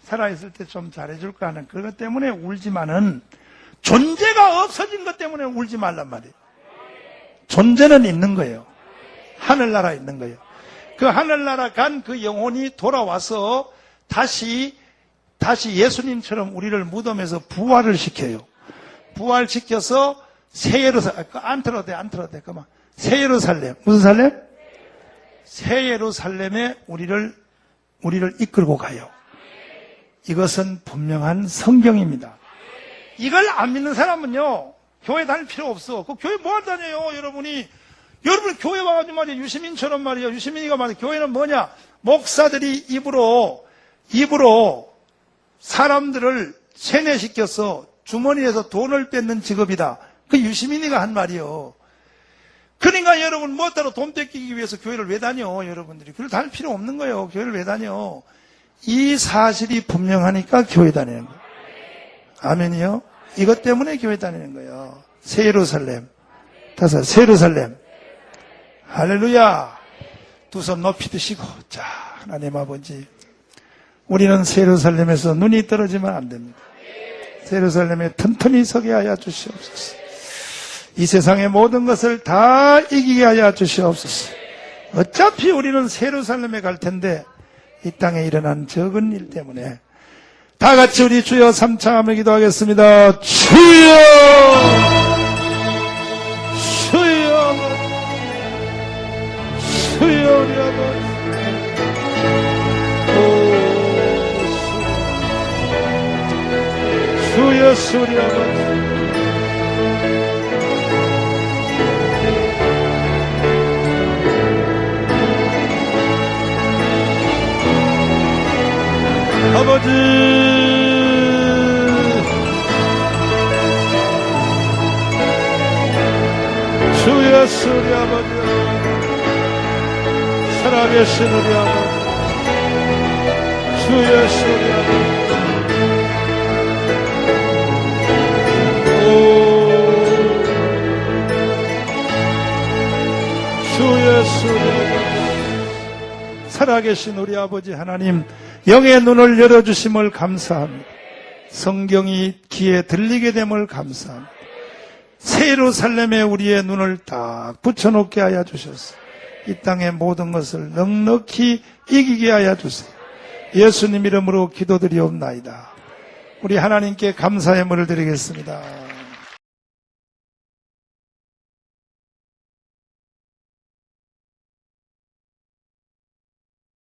살아있을 때 좀 잘해줄까 하는 그것 때문에 울지만은 존재가 없어진 것 때문에 울지 말란 말이에요. 존재는 있는 거예요. 하늘나라에 있는 거예요. 그 하늘나라 간 그 영혼이 돌아와서 다시 예수님처럼 우리를 무덤에서 부활을 시켜요. 부활시켜서 새 예루살렘, 안 틀어도 돼, 그만. 새 예루살렘, 무슨 살렘? 새 예루살렘에 우리를 이끌고 가요. 이것은 분명한 성경입니다. 이걸 안 믿는 사람은요, 교회 다닐 필요 없어. 그 교회 뭐 한다녀요, 여러분이. 여러분 교회 와가지고 말이야, 유시민처럼 말이야. 유시민이가 말이야. 교회는 뭐냐? 목사들이 입으로 사람들을 세뇌시켜서 주머니에서 돈을 뺏는 직업이다. 그 유시민이가 한 말이요. 그러니까 여러분 뭐 따로 돈 뺏기기 위해서 교회를 왜 다녀, 여러분들이. 교회를 다닐 필요 없는 거예요. 교회를 왜 다녀. 이 사실이 분명하니까 교회 다니는 거예요. 아멘이요? 이것 때문에 교회 다니는 거예요. 새 예루살렘. 다섯, 새 예루살렘. 할렐루야. 두 손 높이 드시고, 자, 하나님 아버지. 우리는 새 예루살렘에서 눈이 떨어지면 안 됩니다. 새 예루살렘에 튼튼히 서게 하여 주시옵소서. 이 세상의 모든 것을 다 이기게 하여 주시옵소서. 어차피 우리는 새 예루살렘에 갈 텐데 이 땅에 일어난 적은 일 때문에 다 같이 우리 주여 삼창하며 기도하겠습니다. 주여! 주여! 주여 우리 아버지. 주 예수 우리 아버지. 아버지, 주 예수 우리 아버지, 살아계신 우리 아버지, 주 예수 우리 아버지. 주 예수 우리 아버지, 살아계신 우리 아버지 하나님, 영의 눈을 열어주심을 감사합니다. 성경이 귀에 들리게 됨을 감사합니다. 새 예루살렘에 우리의 눈을 딱 붙여놓게 하여 주셔서 이 땅의 모든 것을 넉넉히 이기게 하여 주세요. 예수님 이름으로 기도드리옵나이다. 우리 하나님께 감사의 물을 드리겠습니다.